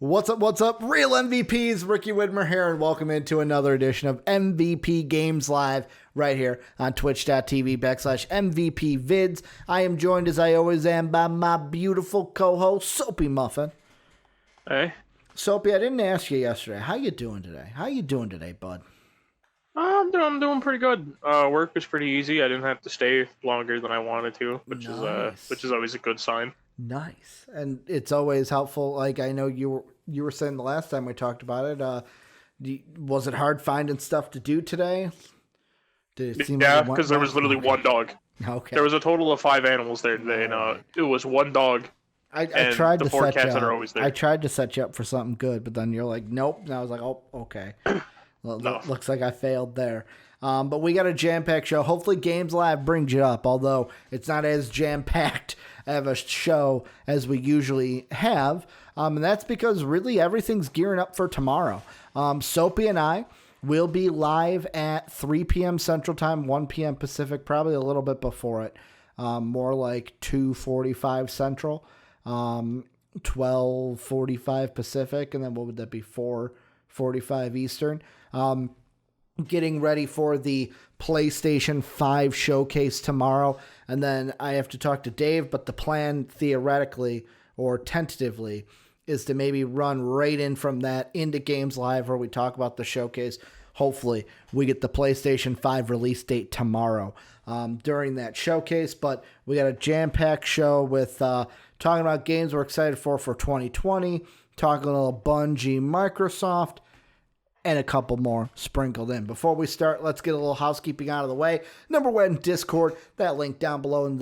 What's up, real MVPs? Ricky Widmer here, and welcome into another edition of MVP Games Live right here on twitch.tv/MVP Vids. I am joined, as I always am, by my beautiful co-host, Soapy Muffin. Hey. Soapy, I didn't ask you yesterday. How you doing today, bud? I'm doing pretty good. Work was pretty easy. I didn't have to stay longer than I wanted to, which is always a good sign. Nice. And it's always helpful. Like, I know you were saying the last time we talked about it, was it hard finding stuff to do today? Did it seem like because there was literally one dog. Okay. There was a total of 5 animals there today, and it was one dog. I tried the to 4 set cats you that are up. always there. I tried to set you up for something good, but then you're like, nope. And I was like, oh, okay. Well, No. Looks like I failed there. But we got a jam-packed show. Hopefully Games Live brings you up, although it's not as jam-packed of a show as we usually have. And that's because really everything's gearing up for tomorrow. Soapy and I will be live at 3 p.m. Central Time, 1 p.m. Pacific, probably a little bit before it. More like 2:45 Central, 12:45 Pacific, and then what would that be, 4:45 Eastern. Getting ready for the PlayStation 5 showcase tomorrow. And then I have to talk to Dave, but the plan theoretically or tentatively is to maybe run right in from that into Games Live where we talk about the showcase. Hopefully we get the PlayStation 5 release date tomorrow during that showcase. But we got a jam-packed show with talking about games we're excited for 2020, talking a little Bungie, Microsoft, and a couple more sprinkled in. Before we start, let's get a little housekeeping out of the way. Number one, Discord. That link down below in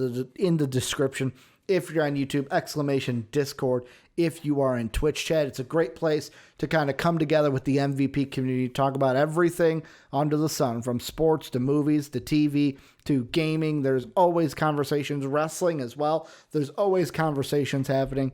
the description. If you're on YouTube, !Discord. If you are in Twitch chat, it's a great place to kind of come together with the MVP community, talk about everything under the sun, from sports to movies to TV to gaming. There's always conversations, wrestling as well. There's always conversations happening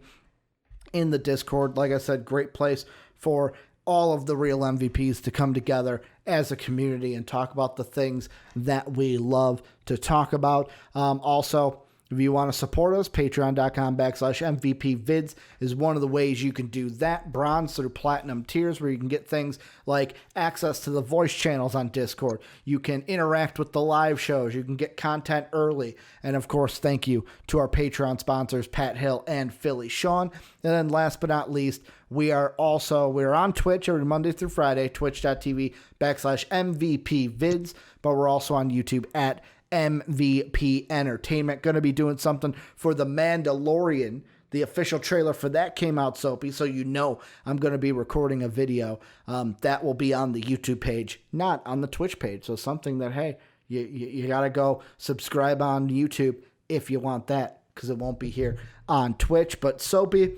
in the Discord. Like I said, great place for all of the real MVPs to come together as a community and talk about the things that we love to talk about. Also, if you want to support us, patreon.com/MVPvids is one of the ways you can do that. Bronze through platinum tiers, where you can get things like access to the voice channels on Discord. You can interact with the live shows. You can get content early. And of course, thank you to our Patreon sponsors, Pat Hill and Philly Sean. And then last but not least, we're on Twitch every Monday through Friday, twitch.tv/MVPvids, but we're also on YouTube at MVP Entertainment. Going to be doing something for The Mandalorian. The official trailer for that came out, Soapy, so you know I'm going to be recording a video that will be on the YouTube page, not on the Twitch page. So something that, hey, you got to go subscribe on YouTube if you want that, because it won't be here on Twitch. But Soapy,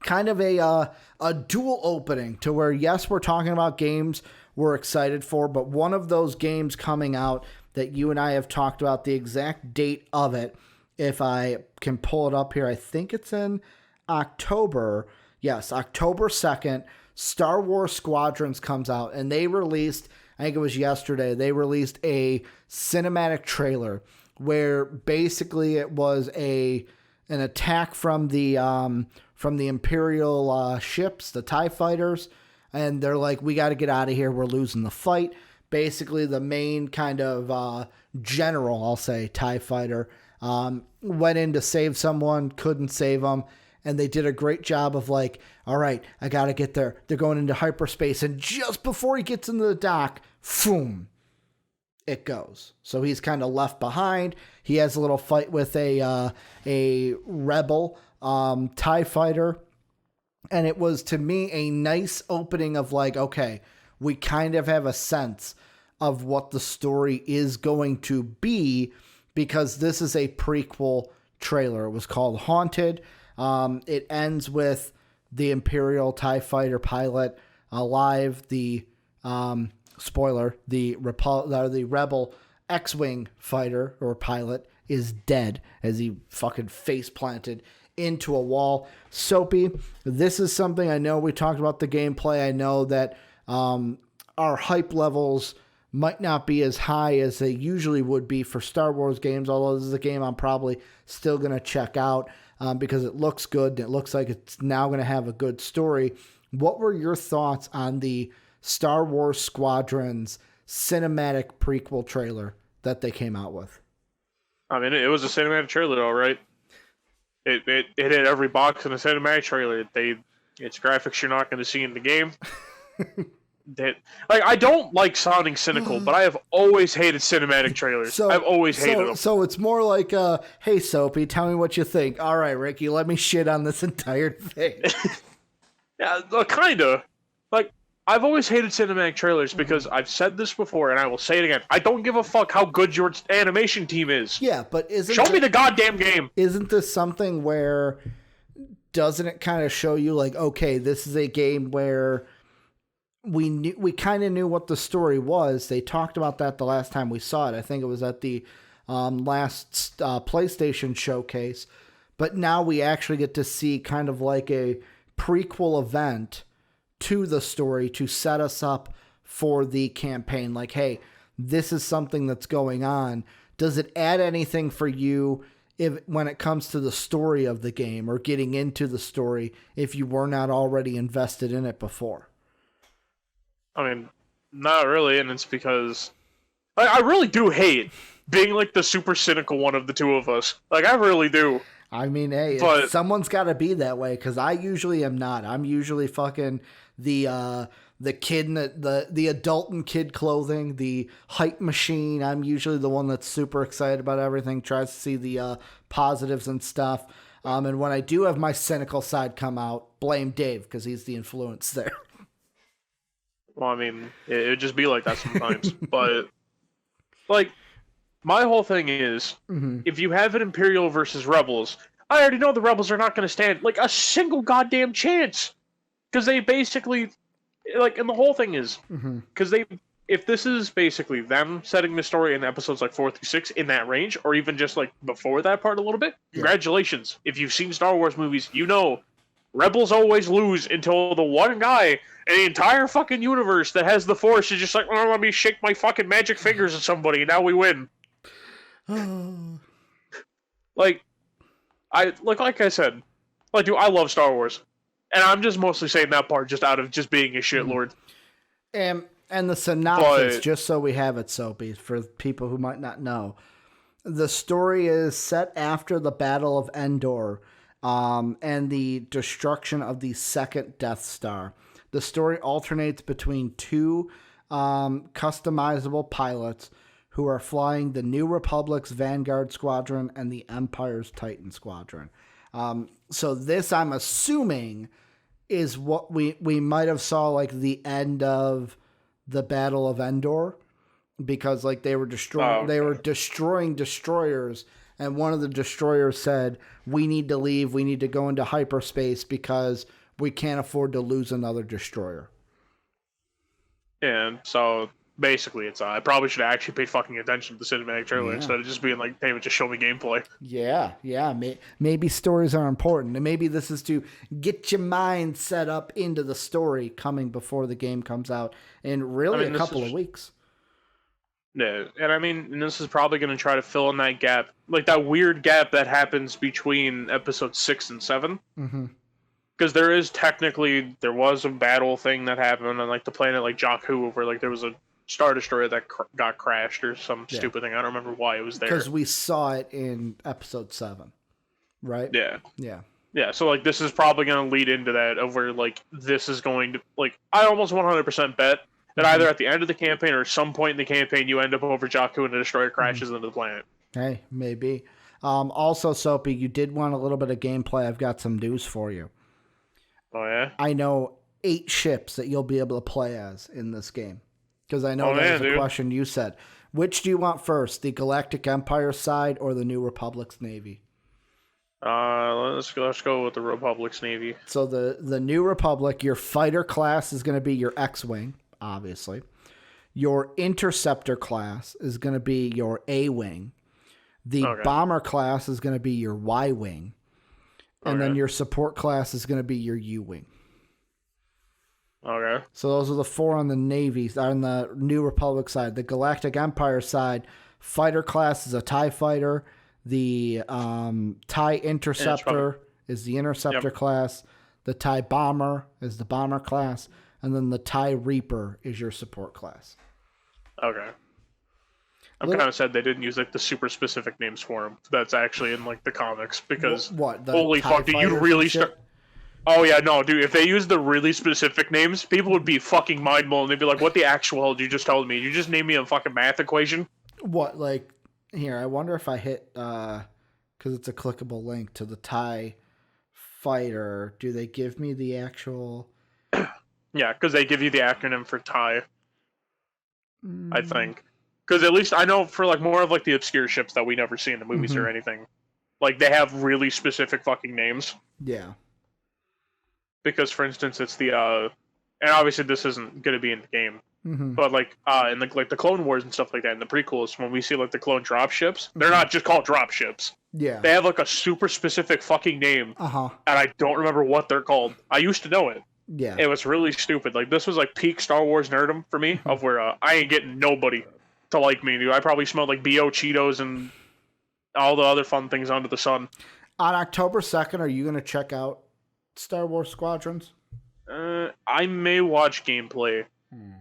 kind of a dual opening to where, yes, we're talking about games we're excited for, but one of those games coming out that you and I have talked about the exact date of it. If I can pull it up here, I think it's in October. Yes, October 2nd, Star Wars Squadrons comes out, and they released, I think it was yesterday, they released a cinematic trailer where basically it was an attack from the Imperial ships, the TIE fighters, and they're like, we got to get out of here, we're losing the fight. Basically, the main kind of general, I'll say, TIE fighter, went in to save someone, couldn't save them, and they did a great job of like, all right, I got to get there. They're going into hyperspace, and just before he gets into the dock, boom, it goes. So he's kind of left behind. He has a little fight with a rebel TIE fighter, and it was, to me, a nice opening of like, okay, we kind of have a sense of what the story is going to be, because this is a prequel trailer. It was called Haunted. It ends with the Imperial TIE fighter pilot alive. The spoiler, the rebel X-Wing fighter or pilot is dead as he fucking face planted into a wall. Soapy, this is something, I know we talked about the gameplay. I know that our hype levels might not be as high as they usually would be for Star Wars games, although this is a game I'm probably still going to check out. because it looks good and it looks like it's now going to have a good story. What were your thoughts on the Star Wars Squadrons cinematic prequel trailer that they came out with? I mean, it was a cinematic trailer, all right. It hit every box in a cinematic trailer. It's graphics you're not going to see in the game. I don't like sounding cynical, but I have always hated cinematic trailers. I've always hated them. So it's more like, hey, Soapy, tell me what you think. All right, Ricky, let me shit on this entire thing. Yeah, kind of. I've always hated cinematic trailers because I've said this before, and I will say it again. I don't give a fuck how good your animation team is. Yeah, but show me the goddamn game. Isn't this something where doesn't it kind of show you like, okay, this is a game where we kind of knew what the story was. They talked about that the last time we saw it. I think it was at the last PlayStation showcase. But now we actually get to see kind of like a prequel event to the story to set us up for the campaign. Like, hey, this is something that's going on. Does it add anything for you when it comes to the story of the game or getting into the story if you were not already invested in it before? I mean, not really, and it's because I really do hate being like the super cynical one of the two of us. I really do. I mean, hey, someone's got to be that way, because I usually am not. I'm usually fucking the kid in the adult and kid clothing, the hype machine. I'm usually the one that's super excited about everything, tries to see the positives and stuff. And when I do have my cynical side come out, blame Dave, because he's the influence there. Well, I mean, it would just be like that sometimes. But, my whole thing is, if you have an Imperial versus Rebels, I already know the Rebels are not going to stand, a single goddamn chance. Because they basically, and the whole thing is, because if this is basically them setting the story in episodes 4 through 6 in that range, or even just before that part a little bit, congratulations. If you've seen Star Wars movies, you know Rebels always lose until the one guy in the entire fucking universe that has the Force is just oh, let me shake my fucking magic fingers at somebody, now we win. Like I said, dude, I love Star Wars. And I'm just mostly saying that part just out of just being a shitlord. And the synopsis, just so we have it, Soapy, for people who might not know. The story is set after the Battle of Endor and the destruction of the second Death Star. The story alternates between two customizable pilots who are flying the New Republic's Vanguard Squadron and the Empire's Titan Squadron. So this, I'm assuming, is what we might have saw the end of the Battle of Endor, because they were destroying destroyers, and one of the destroyers said, "We need to leave. We need to go into hyperspace because we can't afford to lose another destroyer." And so basically, it's I probably should have actually paid fucking attention to the cinematic trailer instead of just being hey, just show me gameplay. Yeah. Maybe stories are important, and maybe this is to get your mind set up into the story coming before the game comes out in really a couple of weeks. Yeah, and this is probably going to try to fill in that gap, that weird gap that happens between episode 6 and 7. Because there was a battle thing that happened on the planet Jakku, where there was a Star Destroyer that got crashed or some stupid thing. I don't remember why it was there. Because we saw it in episode 7, right? Yeah. So this is probably going to lead into that, of where this is going to I almost 100% bet that either at the end of the campaign or some point in the campaign you end up over Jakku and the destroyer crashes into the planet. Hey, maybe. Also, Soapy, you did want a little bit of gameplay. I've got some news for you. Oh yeah. I know 8 ships that you'll be able to play as in this game. Because I know that was a question you said. Which do you want first, the Galactic Empire side or the New Republic's Navy? Let's go with the Republic's Navy. So the New Republic, your fighter class is going to be your X-Wing, obviously. Your Interceptor class is going to be your A-Wing. The Bomber class is going to be your Y-Wing. And then your Support class is going to be your U-Wing. Okay. So those are the 4 on the Navy, on the New Republic side. The Galactic Empire side, fighter class is a TIE fighter. The TIE Interceptor is the Interceptor class. The TIE Bomber is the Bomber class. And then the TIE Reaper is your support class. Okay. I'm kind of sad they didn't use like the super specific names for them. That's actually in like the comics because holy fuck, do you really start? Oh yeah, no, dude. If they used the really specific names, people would be fucking mind blown. They'd be like, "What the actual hell did you just tell me? You just named me a fucking math equation?" What, like, here? I wonder if I hit because it's a clickable link to the TIE Fighter. Do they give me the actual? Yeah, because they give you the acronym for TIE. I think. Because at least I know for like more of like the obscure ships that we never see in the movies or anything, like they have really specific fucking names. Yeah. Because for instance, it's the and obviously this isn't going to be in the game, but like in the like the Clone Wars and stuff like that in the prequels, when we see like the clone drop ships, they're not just called drop ships. Yeah. They have like a super specific fucking name, and I don't remember what they're called. I used to know it. Yeah. It was really stupid. Like this was like peak Star Wars nerdom for me, of where I ain't getting nobody to like me, dude. I probably smelled like BO Cheetos and all the other fun things under the sun. On October 2nd, are you going to check out Star Wars Squadrons? I may watch gameplay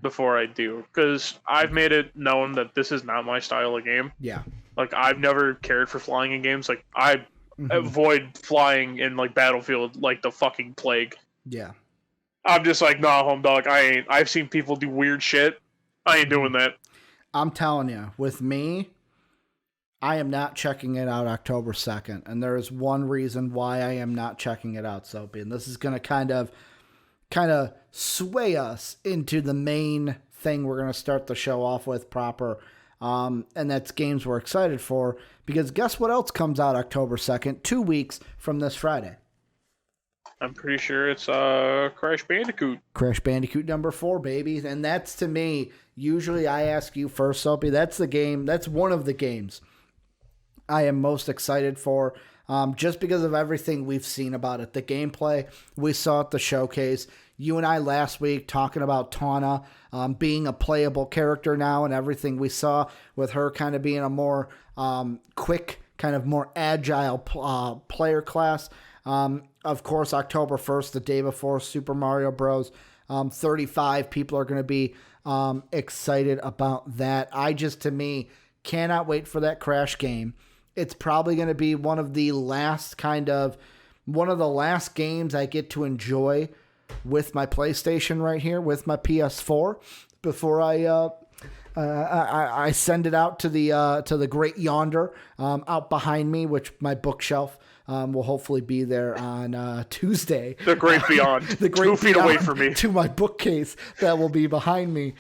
before I do, because I've made it known that this is not my style of game. Yeah. Like, I've never cared for flying in games. Like, I avoid flying in, like, Battlefield like the fucking plague. Yeah. I'm just like, nah, home dog, I ain't. I've seen people do weird shit. I ain't doing that. I'm telling you, with me, I am not checking it out October 2nd. And there is one reason why I am not checking it out, Soapy. And this is going to kind of sway us into the main thing we're going to start the show off with proper. And that's games we're excited for. Because guess what else comes out October 2nd? 2 weeks from this Friday. I'm pretty sure it's Crash Bandicoot. Crash Bandicoot number 4, baby. And that's, to me, usually I ask you first, Soapy. That's the game. That's one of the games I am most excited for, just because of everything we've seen about it. The gameplay we saw at the showcase. You and I last week talking about Tawna being a playable character now, and everything we saw with her kind of being a more quick, kind of more agile player class. Of course, October 1st, the day before Super Mario Bros. 35 people are going to be excited about that. I just, to me, cannot wait for that Crash game. It's probably going to be one of the last games I get to enjoy with my PlayStation right here, with my PS4, before I send it out to the great yonder out behind me, which my bookshelf will hopefully be there on Tuesday. The great beyond. The great 2 feet away from me. To my bookcase that will be behind me,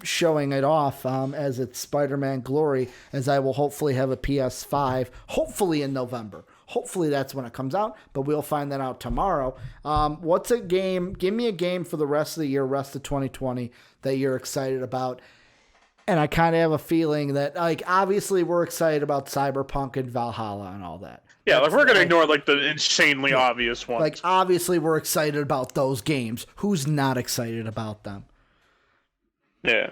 showing it off as it's Spider-Man Glory, as I will hopefully have a PS5, hopefully in November. Hopefully that's when it comes out, but we'll find that out tomorrow. What's a game? Give me a game for the rest of the year, rest of 2020, that you're excited about. And I kind of have a feeling that, like, obviously we're excited about Cyberpunk and Valhalla and all that. Yeah, like, we're going to ignore, like, the insanely obvious ones. Like, obviously we're excited about those games. Who's not excited about them? Yeah,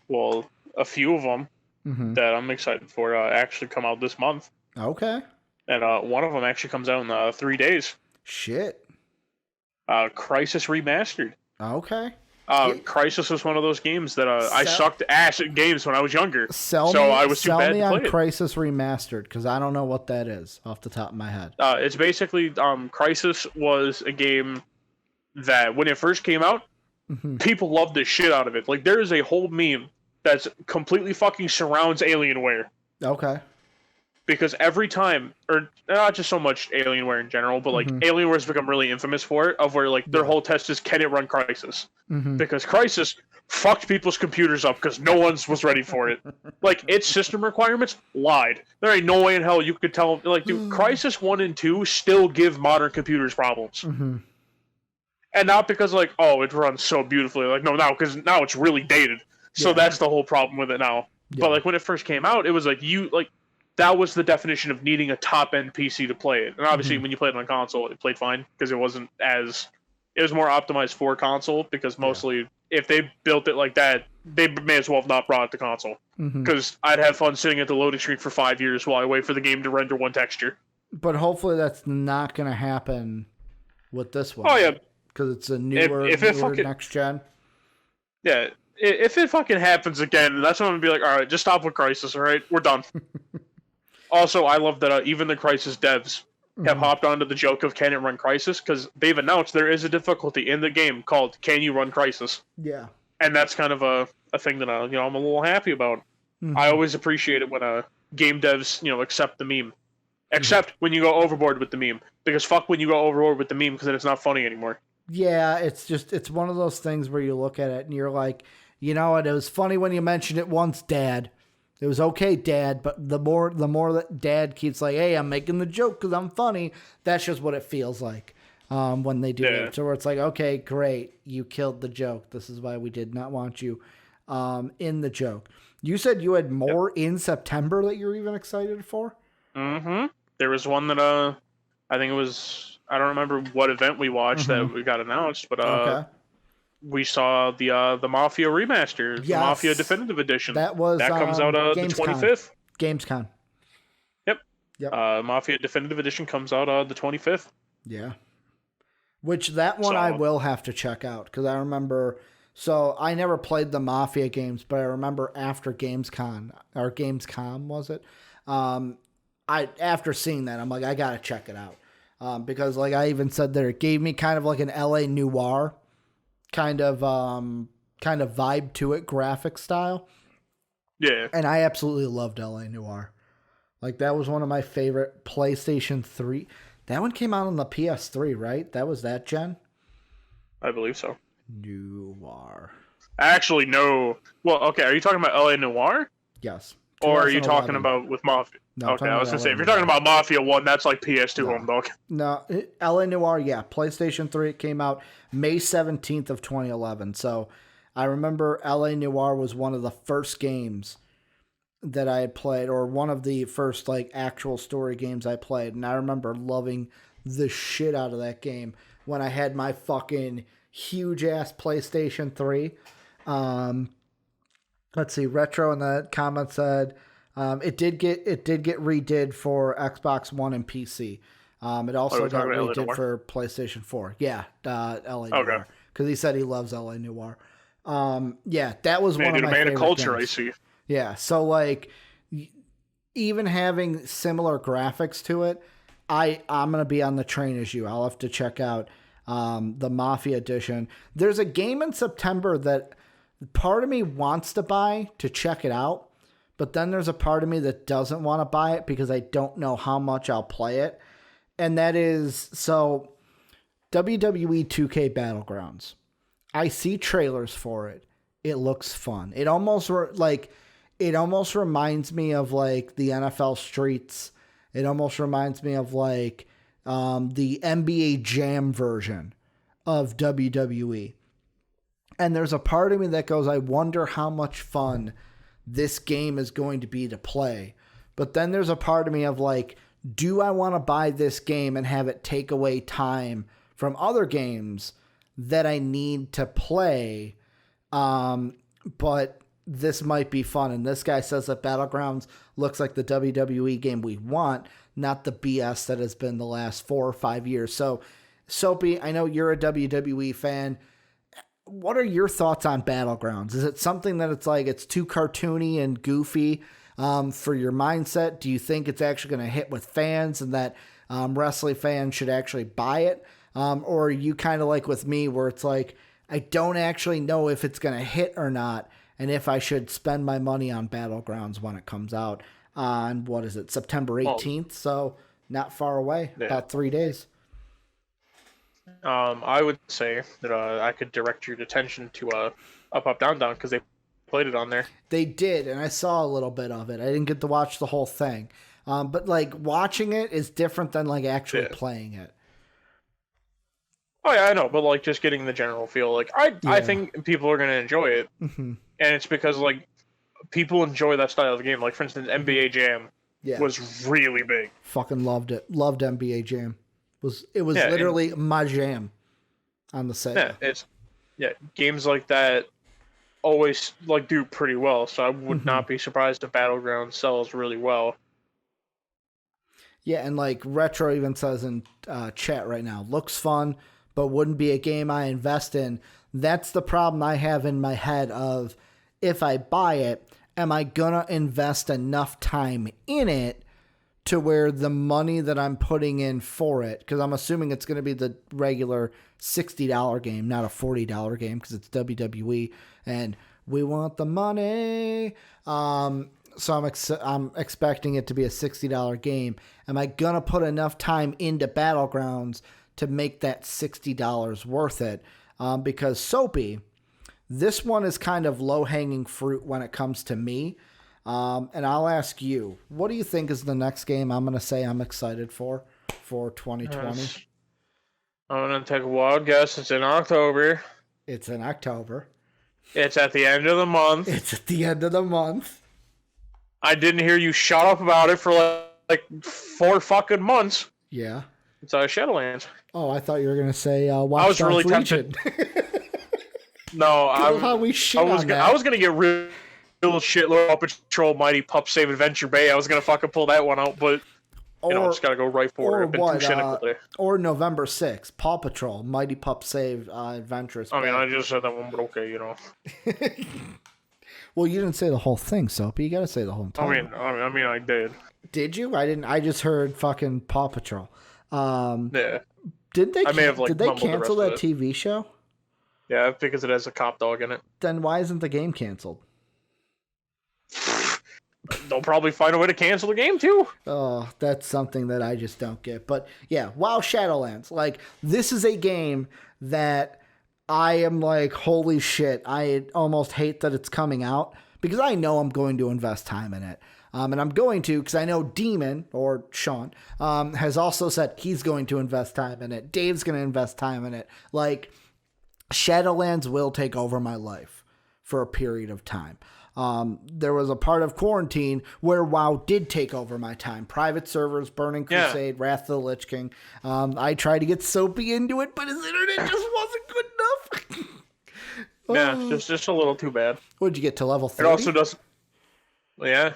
well, a few of them that I'm excited for actually come out this month. Okay. And one of them actually comes out in 3 days. Shit. Crysis Remastered. Okay. Crysis was one of those games that I sucked ass at games when I was younger. Sell me on Crysis Remastered, because I don't know what that is off the top of my head. It's basically Crysis was a game that when it first came out, people loved the shit out of it. Like, there is a whole meme that's completely fucking surrounds Alienware. Okay. Because every time, or not just so much Alienware in general, but like Alienware has become really infamous for it, of where like their whole test is, can it run Crysis? Because Crysis fucked people's computers up because no one was ready for it. Like, its system requirements lied. There ain't no way in hell you could tell. Like, dude, Crysis 1 and 2 still give modern computers problems. And not because like, oh, it runs so beautifully. Like, no, now because now it's really dated. So that's the whole problem with it now. But like when it first came out, it was like that was the definition of needing a top-end PC to play it. And obviously, when you played it on console, it played fine, because it was more optimized for console, because mostly, if they built it like that, they may as well have not brought it to console. Because I'd have fun sitting at the loading screen for 5 years while I wait for the game to render one texture. But hopefully that's not going to happen with this one. Oh, yeah. Because it's a newer next gen. Yeah, if it fucking happens again, that's when I'm going to be like, alright, just stop with Crysis, alright? We're done. Also, I love that even the Crysis devs have hopped onto the joke of can it run Crysis, because they've announced there is a difficulty in the game called Can You Run Crysis? Yeah. And that's kind of a thing that I'm a little happy about. I always appreciate it when game devs, accept the meme. Except when you go overboard with the meme. Because fuck when you go overboard with the meme, because then it's not funny anymore. Yeah, it's one of those things where you look at it and you're like, you know what, it was funny when you mentioned it once, Dad. It was okay, Dad, but the more that Dad keeps like, hey, I'm making the joke because I'm funny, that's just what it feels like when they do it. So where it's like, okay, great, you killed the joke. This is why we did not want you in the joke. You said you had more in September that you're even excited for? Mm-hmm. There was one that, I think it was, I don't remember what event we watched that we got announced, but we saw the Mafia remaster, the Mafia Definitive Edition. That comes out the 25th. Gamescom. Yep. Mafia Definitive Edition comes out the 25th. Yeah. Which that one I will have to check out, because I remember... So I never played the Mafia games, but I remember after Gamescom, was it? After seeing that, I'm like, I gotta check it out, because like I even said there, it gave me kind of like an LA noir kind of vibe to it, graphic style. Yeah, and I absolutely loved LA Noire. Like that was one of my favorite PlayStation 3. That one came out on the PS3, right? That was that gen. I believe so. Noir. Actually, no. Well, okay. Are you talking about LA Noire? Yes. Or are you talking about with Mafia? No, okay, I was going to say, if you're talking about Mafia 1, that's like PS2 home dog. No, LA Noire, yeah. PlayStation 3, it came out May 17th of 2011. So I remember LA Noire was one of the first games that I had played, or one of the first like actual story games I played. And I remember loving the shit out of that game when I had my fucking huge ass PlayStation 3. Let's see, Retro in the comments said it did get redid for Xbox One and PC. It also got redid for PlayStation 4. Yeah, LA Noire, because he said he loves LA Noire. Yeah, that was one of my favorite culture. games. I see. Yeah, so like even having similar graphics to it, I'm gonna be on the train as you. I'll have to check out the Mafia edition. There's a game in September that part of me wants to buy to check it out, but then there's a part of me that doesn't want to buy it because I don't know how much I'll play it. And that is, so WWE 2K Battlegrounds. I see trailers for it. It looks fun. It almost reminds me of like the NFL Streets. It almost reminds me of like the NBA Jam version of WWE. And there's a part of me that goes, I wonder how much fun this game is going to be to play. But then there's a part of me of like, do I want to buy this game and have it take away time from other games that I need to play? But this might be fun. And this guy says that Battlegrounds looks like the WWE game we want, not the BS that has been the last 4 or 5 years. So, Soapy, I know you're a WWE fan. What are your thoughts on Battlegrounds? Is it something that it's like it's too cartoony and goofy for your mindset? Do you think it's actually going to hit with fans and that wrestling fans should actually buy it? Or are you kind of like with me where it's like, I don't actually know if it's going to hit or not, and if I should spend my money on Battlegrounds when it comes out on, what is it, September 18th? So not far away, about 3 days. I would say that I could direct your attention to Up, Down, Down, because they played it on there. They did, and I saw a little bit of it. I didn't get to watch the whole thing. But like watching it is different than like actually playing it. Oh yeah, I know, but like just getting the general feel, like I think people are gonna enjoy it, and it's because like people enjoy that style of game. Like for instance, NBA Jam was really big. Fucking loved it. Loved NBA Jam. It was literally my jam on the Sega. Yeah, games like that always like do pretty well, so I would not be surprised if Battleground sells really well. Yeah, and like Retro even says in chat right now, looks fun, but wouldn't be a game I invest in. That's the problem I have in my head of, if I buy it, am I gonna invest enough time in it to where the money that I'm putting in for it, because I'm assuming it's going to be the regular $60 game, not a $40 game, because it's WWE and we want the money. So I'm expecting it to be a $60 game. Am I going to put enough time into Battlegrounds to make that $60 worth it? Because Soapy, this one is kind of low-hanging fruit when it comes to me. And I'll ask you, what do you think is the next game I'm going to say I'm excited for 2020? I'm going to take a wild guess. It's in October. It's in October. It's at the end of the month. It's at the end of the month. I didn't hear you shut up about it for like 4 fucking months. Yeah. It's Shadowlands. Oh, I thought you were going to say Watch I was Dogs really Legion. tempted. No, I was going to get real shitload of Paw Patrol Mighty Pup Save Adventure Bay. I was going to fucking pull that one out, but just got to go right for it. I've been too cynical today. Or November 6th, Paw Patrol Mighty Pup Save Adventurous Bay. I mean, I just said that one, but okay, Well, you didn't say the whole thing, Soapy. You got to say the whole time. I mean, I did. Did you? I didn't. I just heard fucking Paw Patrol. Yeah. Did they? I may have, did they cancel that TV show? Yeah, because it has a cop dog in it. Then why isn't the game canceled? They'll probably find a way to cancel the game too. Oh, that's something that I just don't get. But yeah, WoW Shadowlands. Like, this is a game that I am like, holy shit, I almost hate that it's coming out, because I know I'm going to invest time in it. And I'm going to, because I know Demon, or Sean, has also said he's going to invest time in it. Dave's going to invest time in it. Like, Shadowlands will take over my life for a period of time. There was a part of quarantine where WoW did take over my time. Private servers, Burning Crusade, Wrath of the Lich King. I tried to get Soapy into it, but his internet just wasn't good enough. Yeah, just a little too bad. What'd you get to level 30? It also does. Yeah.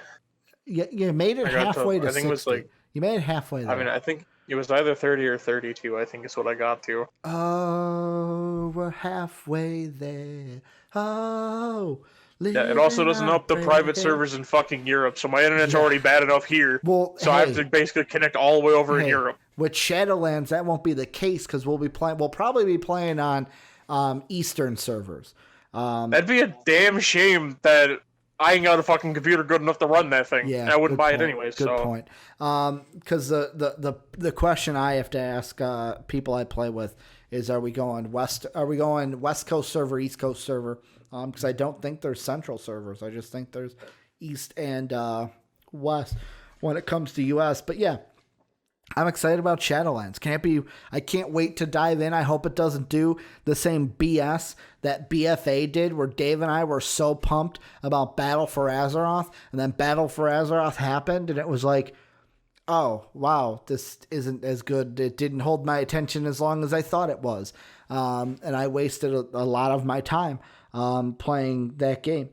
You made it halfway to 60. I think it was like. You made it halfway there. I mean, I think it was either 30 or 32, I think is what I got to. Oh, we're halfway there. Oh. Yeah, it also doesn't up the private servers in fucking Europe, so my internet's already bad enough here. Well, I have to basically connect all the way over in Europe. With Shadowlands, that won't be the case, because we'll probably be playing on Eastern servers. That'd be a damn shame that I ain't got a fucking computer good enough to run that thing. Yeah, I wouldn't buy it anyway. Good point. Because the question I have to ask people I play with is, are we going West Coast server, East Coast server? Because I don't think there's central servers. I just think there's East and West when it comes to US. But yeah, I'm excited about Shadowlands. I can't wait to dive in. I hope it doesn't do the same BS that BFA did, where Dave and I were so pumped about Battle for Azeroth, and then Battle for Azeroth happened, and it was like, oh, wow, this isn't as good. It didn't hold my attention as long as I thought it was. And I wasted a lot of my time playing that game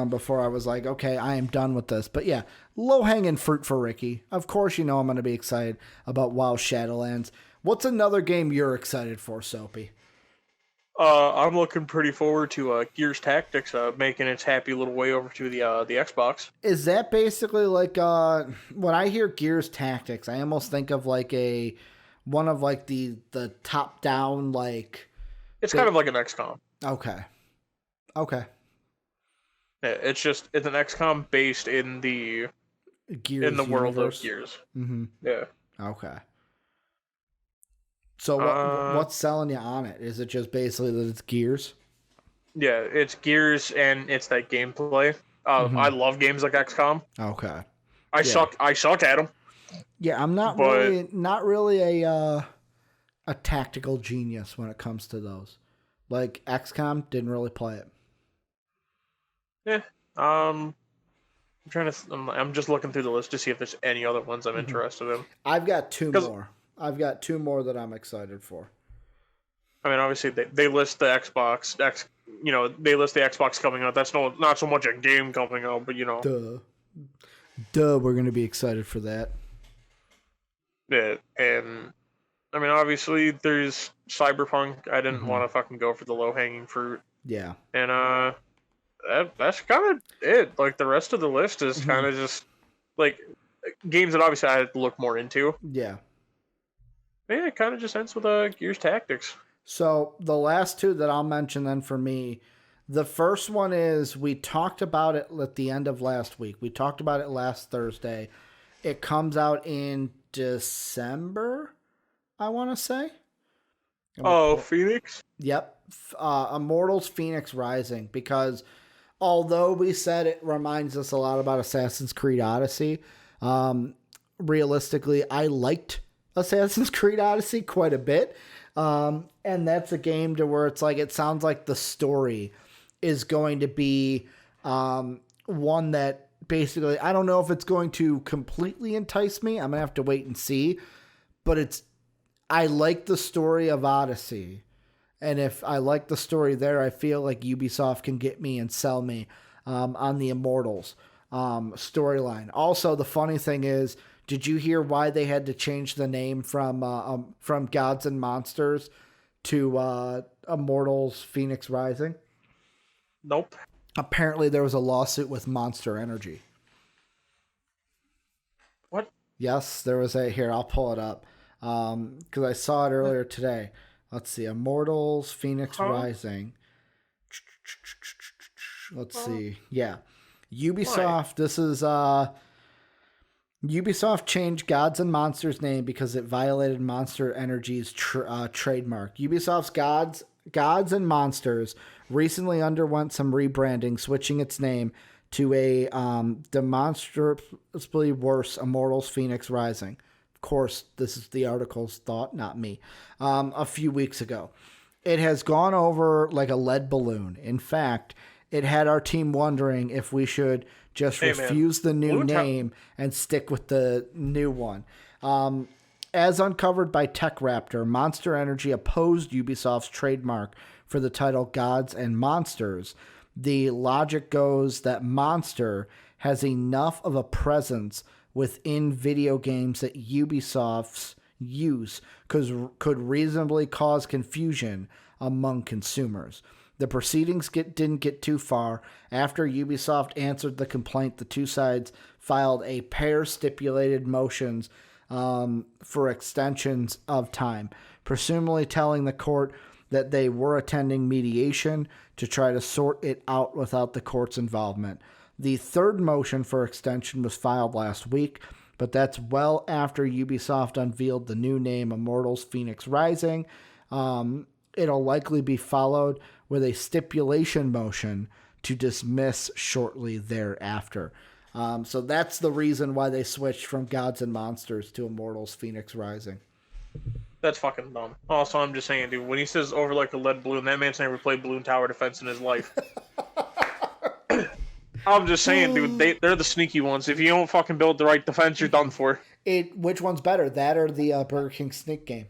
before I was like, okay, I am done with this. But yeah, low-hanging fruit for Ricky. Of course, I'm going to be excited about WoW Shadowlands. What's another game you're excited for, Soapy? I'm looking pretty forward to Gears Tactics making its happy little way over to the Xbox. Is that basically like when I hear Gears Tactics, I almost think of like one of like the top down, like it's kind of like an XCOM. Okay. Yeah, it's an XCOM based in the Gears world universe. of Gears. Mm-hmm. Yeah. Okay. So what's selling you on it? Is it just basically that it's Gears? Yeah, it's Gears and it's that gameplay. I love games like XCOM. Okay. I suck at them. Yeah, I'm not really a tactical genius when it comes to those. Like XCOM, didn't really play it. Yeah. I'm just looking through the list to see if there's any other ones I'm interested in. I've got two more. I've got two more that I'm excited for. I mean, obviously they list the Xbox they list the Xbox coming out. That's not so much a game coming out, but Duh, we're going to be excited for that. Yeah, and I mean, obviously, there's Cyberpunk. I didn't want to fucking go for the low-hanging fruit. Yeah. And that's kind of it. Like, the rest of the list is kind of just, like, games that obviously I had to look more into. Yeah. Yeah, it kind of just ends with Gears Tactics. So, the last two that I'll mention then for me, the first one is, we talked about it at the end of last week. We talked about it last Thursday. It comes out in December, I want to say. Phoenix? Yep. Immortals Phoenix Rising, because although we said it reminds us a lot about Assassin's Creed Odyssey, realistically, I liked Assassin's Creed Odyssey quite a bit. And that's a game to where it's like, it sounds like the story is going to be one that basically, I don't know if it's going to completely entice me. I'm going to have to wait and see. But I like the story of Odyssey. And if I like the story there, I feel like Ubisoft can get me and sell me on the Immortals storyline. Also, the funny thing is, did you hear why they had to change the name from Gods and Monsters to Immortals Phoenix Rising? Nope. Apparently, there was a lawsuit with Monster Energy. What? Yes, there was here, I'll pull it up. Because I saw it earlier today. Let's see. Immortals Phoenix Rising. Let's see. Yeah. Ubisoft, this is... Ubisoft changed Gods and Monsters name because it violated Monster Energy's trademark. Ubisoft's Gods and Monsters recently underwent some rebranding, switching its name to a demonstrably worse Immortals Phoenix Rising. Of course, this is the article's thought, not me. A few weeks ago. It has gone over like a lead balloon. In fact, it had our team wondering if we should just refuse the new name and stick with the new one. As uncovered by TechRaptor, Monster Energy opposed Ubisoft's trademark for the title Gods and Monsters. The logic goes that Monster has enough of a presence within video games that Ubisoft's use could reasonably cause confusion among consumers. The proceedings didn't get too far. After Ubisoft answered the complaint, the two sides filed a pair stipulated motions for extensions of time, presumably telling the court that they were attending mediation to try to sort it out without the court's involvement. The third motion for extension was filed last week, but that's well after Ubisoft unveiled the new name Immortals Phoenix Rising. It'll likely be followed with a stipulation motion to dismiss shortly thereafter. So that's the reason why they switched from Gods and Monsters to Immortals Phoenix Rising. That's fucking dumb. Also, I'm just saying, dude, when he says over like a lead balloon, that man's never played balloon tower defense in his life. I'm just saying, dude, they're the sneaky ones. If you don't fucking build the right defense, you're done for. Which one's better, that or the Burger King sneak game?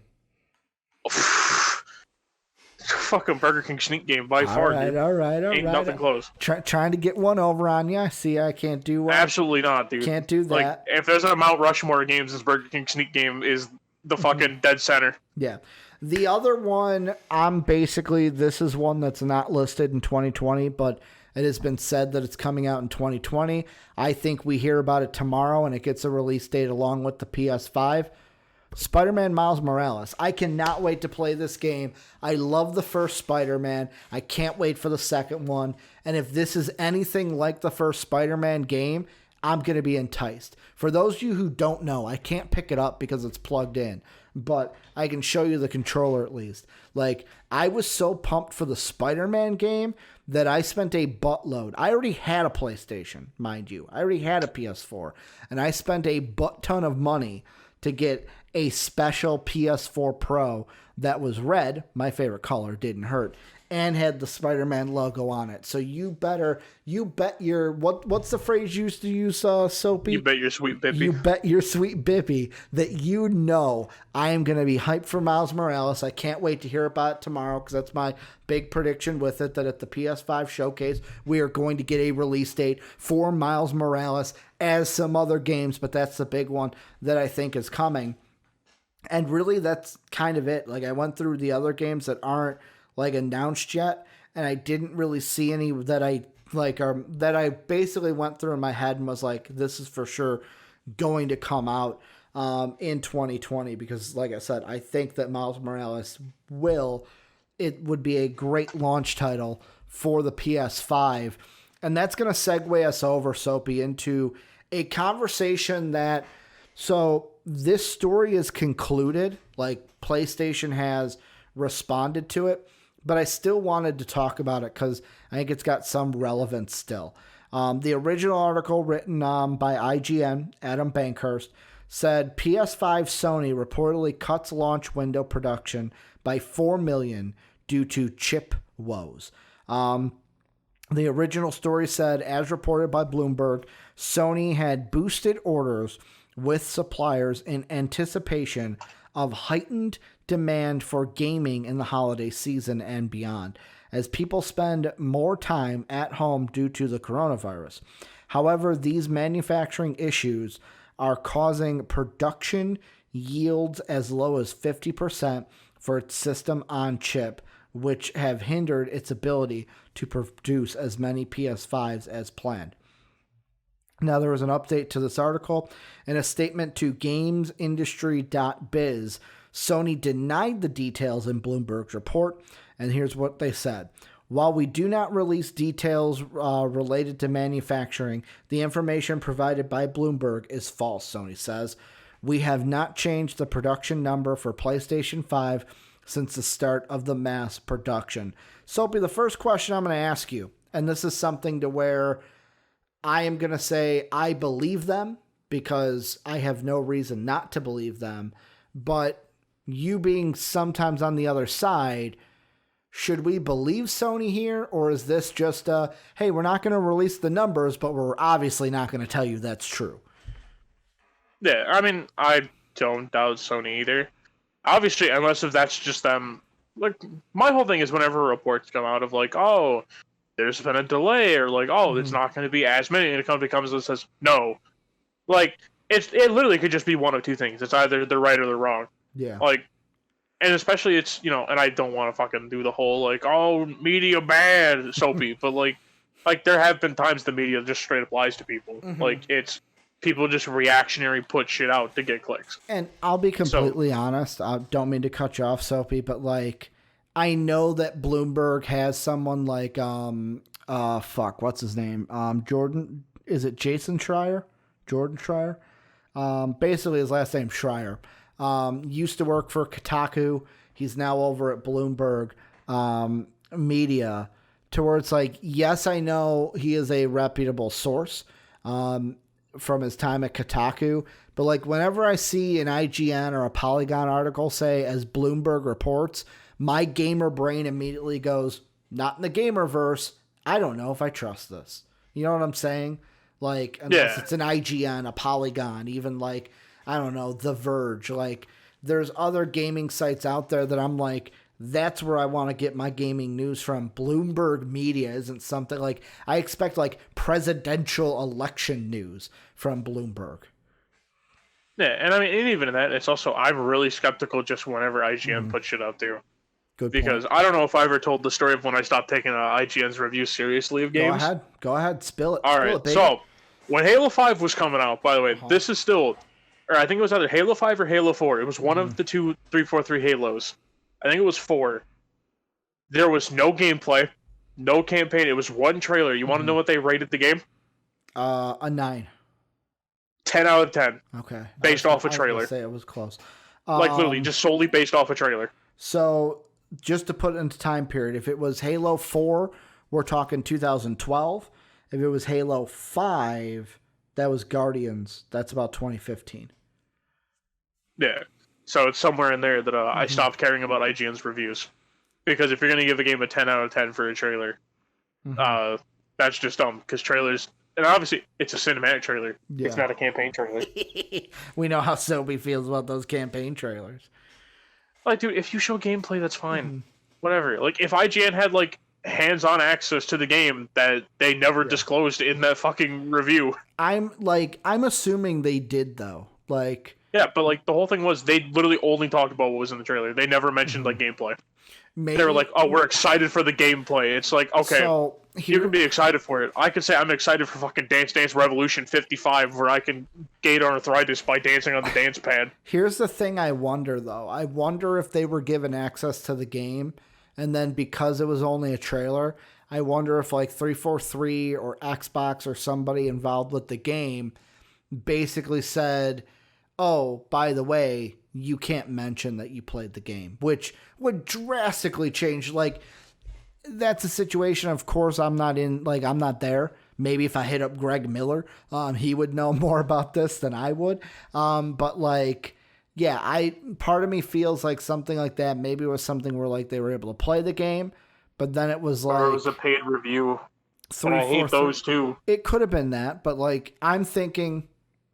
Fucking Burger King sneak game by far, dude. All right. Ain't nothing close. Trying to get one over on you. See, I can't do absolutely not, dude. Can't do that. Like, if there's a Mount Rushmore of games, this Burger King sneak game is the fucking dead center. Yeah. The other one, this is one that's not listed in 2020, but it has been said that it's coming out in 2020. I think we hear about it tomorrow and it gets a release date along with the PS5. Spider-Man Miles Morales. I cannot wait to play this game. I love the first Spider-Man. I can't wait for the second one. And if this is anything like the first Spider-Man game, I'm going to be enticed. For those of you who don't know, I can't pick it up because it's plugged in, but I can show you the controller at least. Like, I was so pumped for the Spider-Man game that I spent a buttload. I already had a PlayStation, mind you. I already had a PS4, and I spent a butt ton of money to get a special PS4 Pro that was red, my favorite color, didn't hurt, and had the Spider-Man logo on it. So you bet your what's the phrase you used to use, Soapy? You bet your sweet bippy. You bet your sweet bippy that I am going to be hyped for Miles Morales. I can't wait to hear about it tomorrow because that's my big prediction with it, that at the PS5 showcase, we are going to get a release date for Miles Morales, as some other games, but that's the big one that I think is coming. And really, that's kind of it. Like, I went through the other games that aren't like announced yet, and I didn't really see any that I that I basically went through in my head and was like, this is for sure going to come out in 2020, because like I said, I think that Miles Morales would be a great launch title for the PS5. And that's going to segue us over, Soapy, into a conversation that, so this story is concluded, like PlayStation has responded to it, but I still wanted to talk about it because I think it's got some relevance still. The original article written by IGN, Adam Bankhurst, said PS5 Sony reportedly cuts launch window production by 4 million due to chip woes. The original story said, as reported by Bloomberg, Sony had boosted orders with suppliers in anticipation of heightened demand for gaming in the holiday season and beyond, as people spend more time at home due to the coronavirus. However, these manufacturing issues are causing production yields as low as 50% for its system on chip, which have hindered its ability to produce as many PS5s as planned. Now, there was an update to this article. In a statement to GamesIndustry.biz, Sony denied the details in Bloomberg's report, and here's what they said. While we do not release details related to manufacturing, the information provided by Bloomberg is false, Sony says. We have not changed the production number for PlayStation 5 since the start of the mass production. Soapy, the first question I'm going to ask you, and this is something to where I am going to say I believe them because I have no reason not to believe them, but you being sometimes on the other side, should we believe Sony here, or is this just hey, we're not going to release the numbers, but we're obviously not going to tell you that's true? Yeah, I mean, I don't doubt Sony either. Obviously, unless if that's just them. Like, my whole thing is whenever reports come out of like, oh, there's been a delay, or like, oh, it's not going to be as many, and a company comes and says no. Like, it literally could just be one of two things. It's either they're right or they're wrong. Yeah. Like, and especially it's, and I don't want to fucking do the whole like, oh, media bad, Soapy, but like there have been times the media just straight up lies to people. Mm-hmm. Like, it's people just reactionary put shit out to get clicks. And I'll be completely honest. I don't mean to cut you off, Soapy, but like, I know that Bloomberg has someone like, what's his name? Jordan, is it Jason Schreier? Jordan Schreier? Basically his last name Schreier. Used to work for Kotaku. He's now over at Bloomberg Media. Towards like, yes, I know he is a reputable source from his time at Kotaku, but like whenever I see an IGN or a Polygon article say as Bloomberg reports, my gamer brain immediately goes, not in the gamerverse. I don't know if I trust this. You know what I'm saying? Like, unless it's an IGN, a Polygon, even like, I don't know, The Verge. Like, there's other gaming sites out there that I'm like, that's where I want to get my gaming news from. Bloomberg Media isn't something like, I expect like presidential election news from Bloomberg. Yeah, and I mean, and even in that, it's also, I'm really skeptical just whenever IGN puts shit out there. Good because point. I don't know if I ever told the story of when I stopped taking IGN's review seriously of games. Go ahead, spill it. Alright, so, when Halo 5 was coming out, by the way, this is still, or I think it was either Halo 5 or Halo 4. It was one of the 343 Halos. I think it was 4. There was no gameplay, no campaign. It was one trailer. You want to know what they rated the game? A 9. 10 out of 10. Okay. Based off a trailer. I was gonna say it was close. Like, literally, just solely based off a trailer. So, just to put it into time period, if it was Halo 4, we're talking 2012. If it was Halo 5, that was Guardians. That's about 2015. Yeah. So it's somewhere in there that I stopped caring about IGN's reviews. Because if you're going to give a game a 10 out of 10 for a trailer, that's just dumb. Because trailers, and obviously it's a cinematic trailer. Yeah. It's not a campaign trailer. We know how Soapy feels about those campaign trailers. Like, dude, if you show gameplay, that's fine. Whatever. Like, if IGN had, like, hands-on access to the game that they never disclosed in that fucking review. I'm assuming they did, though. Like... Yeah, but, like, the whole thing was they literally only talked about what was in the trailer. They never mentioned, like, gameplay. Maybe. They were like, oh, we're excited for the gameplay. It's like, okay, so you can be excited for it. I could say I'm excited for fucking Dance Dance Revolution 55, where I can gate arthritis by dancing on the dance pad. Here's the thing I wonder, though. I wonder if they were given access to the game, and then because it was only a trailer, I wonder if, like, 343 or Xbox or somebody involved with the game basically said, oh, by the way, you can't mention that you played the game, which would drastically change. Like, that's a situation, of course, I'm not there. Maybe if I hit up Greg Miller, he would know more about this than I would. But, like, yeah, part of me feels like something like that. Maybe it was something where, like, they were able to play the game, but then it was like... Or it was a paid review. And I hate those, too. It could have been that, but, like, I'm thinking,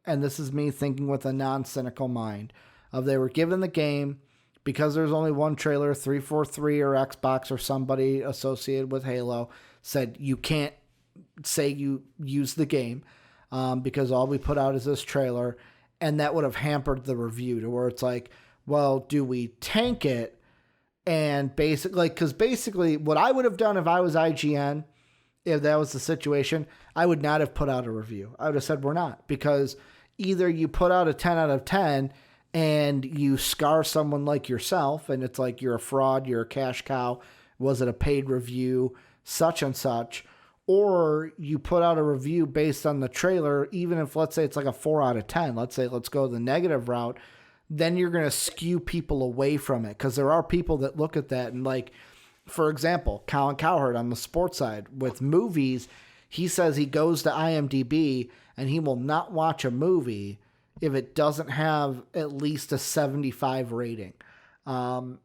and this is me thinking with a non-cynical mind, of they were given the game because there's only one trailer, 343 or Xbox or somebody associated with Halo said you can't say you use the game because all we put out is this trailer, and that would have hampered the review to where it's like, well, do we tank it? And basically, because basically what I would have done if I was IGN, if that was the situation, I would not have put out a review. I would have said we're not, because either you put out a 10 out of 10 and you scar someone like yourself, and it's like you're a fraud, you're a cash cow, was it a paid review, such and such, or you put out a review based on the trailer, even if, let's say, it's like a 4 out of 10, let's go the negative route, then you're going to skew people away from it, because there are people that look at that and, like, for example, Colin Cowherd on the sports side with movies, he says he goes to IMDb and he will not watch a movie if it doesn't have at least a 75 rating. Man,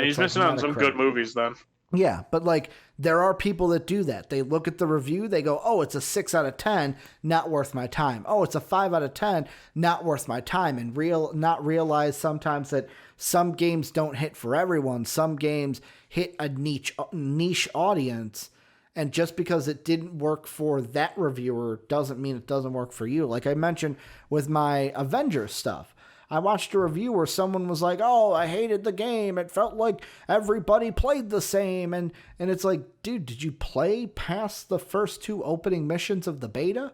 he's missing out on some good movies then. Yeah, but like there are people that do that. They look at the review, they go, oh, it's a 6 out of 10, not worth my time. Oh, it's a 5 out of 10, not worth my time. And not realize sometimes that some games don't hit for everyone. Some games hit a niche audience. And just because it didn't work for that reviewer doesn't mean it doesn't work for you. Like I mentioned with my Avengers stuff, I watched a review where someone was like, oh, I hated the game. It felt like everybody played the same. And it's like, dude, did you play past the first 2 opening missions of the beta?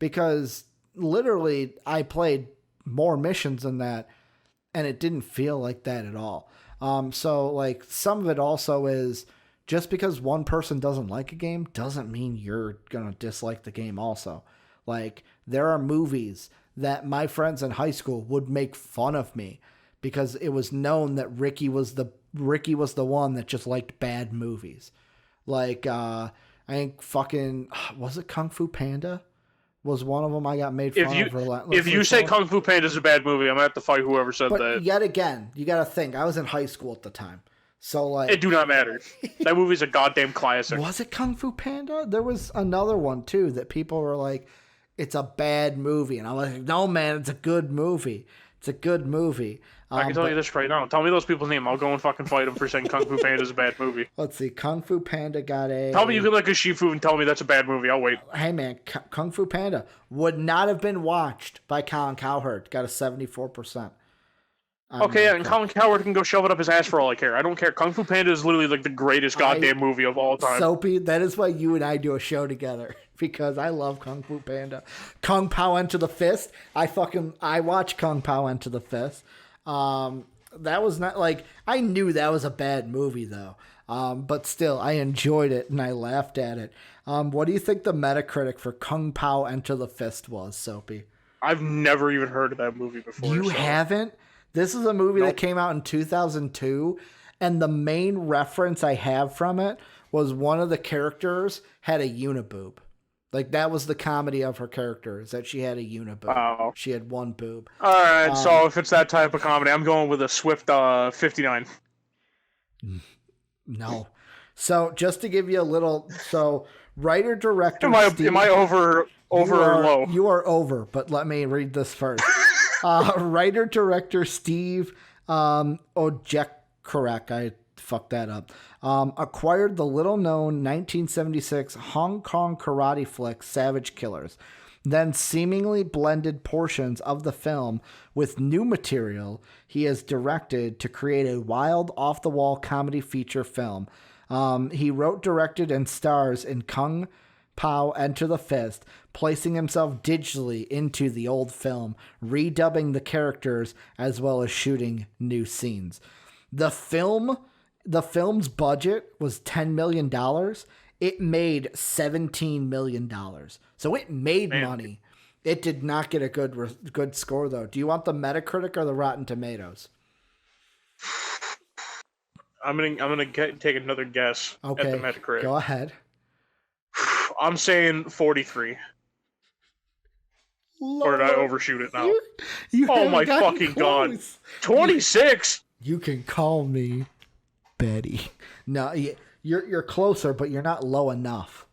Because literally I played more missions than that, and it didn't feel like that at all. So like some of it also is, just because one person doesn't like a game doesn't mean you're going to dislike the game also. Like, there are movies that my friends in high school would make fun of me because it was known that Ricky was the one that just liked bad movies. Like, I think fucking, was it Kung Fu Panda? Was one of them I got made fun of relentlessly. If you say Kung Fu Panda is a bad movie, I'm going to have to fight whoever said that. But yet again, you got to think, I was in high school at the time. So like, it do not matter. That movie's a goddamn classic. Was it Kung Fu Panda? There was another one too that people were like, it's a bad movie. And I'm like, no man, it's a good movie. It's a good movie. I can tell you this right now. Tell me those people's name. I'll go and fucking fight them for saying Kung Fu Panda is a bad movie. Let's see. Kung Fu Panda got a... Tell me you can like a Shifu and tell me that's a bad movie. I'll wait. Hey man, Kung Fu Panda would not have been watched by Colin Cowherd. Got a 74%. Okay, yeah, and Colin Cowherd can go shove it up his ass for all I care. I don't care. Kung Fu Panda is literally like the greatest goddamn movie of all time. Soapy, that is why you and I do a show together. Because I love Kung Fu Panda. Kung Pao Enter the Fist. I watch Kung Pao Enter the Fist. That was not like, I knew that was a bad movie though. But still, I enjoyed it and I laughed at it. What do you think the Metacritic for Kung Pao Enter the Fist was, Soapy? I've never even heard of that movie before. You haven't? This is a movie that came out in 2002, and the main reference I have from it was one of the characters had a uniboob. Like, that was the comedy of her character, is that she had a uniboob. Oh. She had one boob. All right, so if it's that type of comedy, I'm going with a Swift 59. No. So just to give you a little, writer director. Am I over or low? You are over, but let me read this first. Writer director Steve Ojekirek, I fucked that up. Acquired the little known 1976 Hong Kong karate flick Savage Killers, then seemingly blended portions of the film with new material he has directed to create a wild, off-the-wall comedy feature film. He wrote, directed, and stars in Kung Pao Enter the Fist, placing himself digitally into the old film, redubbing the characters, as well as shooting new scenes. The film's budget was $10 million. It made $17 million. So it made money. It did not get a good score, though. Do you want the Metacritic or the Rotten Tomatoes? I'm gonna take another guess at the Metacritic. Go ahead. I'm saying 43. Lord. Or did I overshoot it now? You oh my fucking god! 26. You can call me Betty. No, you're closer, but you're not low enough.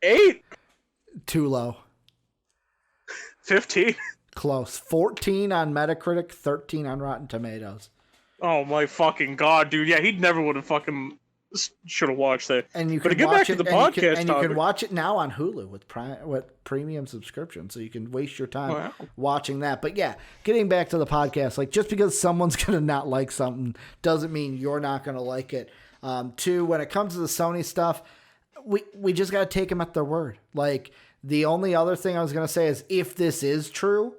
8. Too low. 15. Close. 14 on Metacritic, 13 on Rotten Tomatoes. Oh my fucking god, dude! Yeah, he never would have fucking should have watched that. And you but can to get watch back it, to the and podcast, you can watch it now on Hulu with premium subscription, so you can waste your time watching that. But yeah, getting back to the podcast, like just because someone's gonna not like something doesn't mean you're not gonna like it. Two, when it comes to the Sony stuff, we just gotta take them at their word. Like the only other thing I was gonna say is if this is true,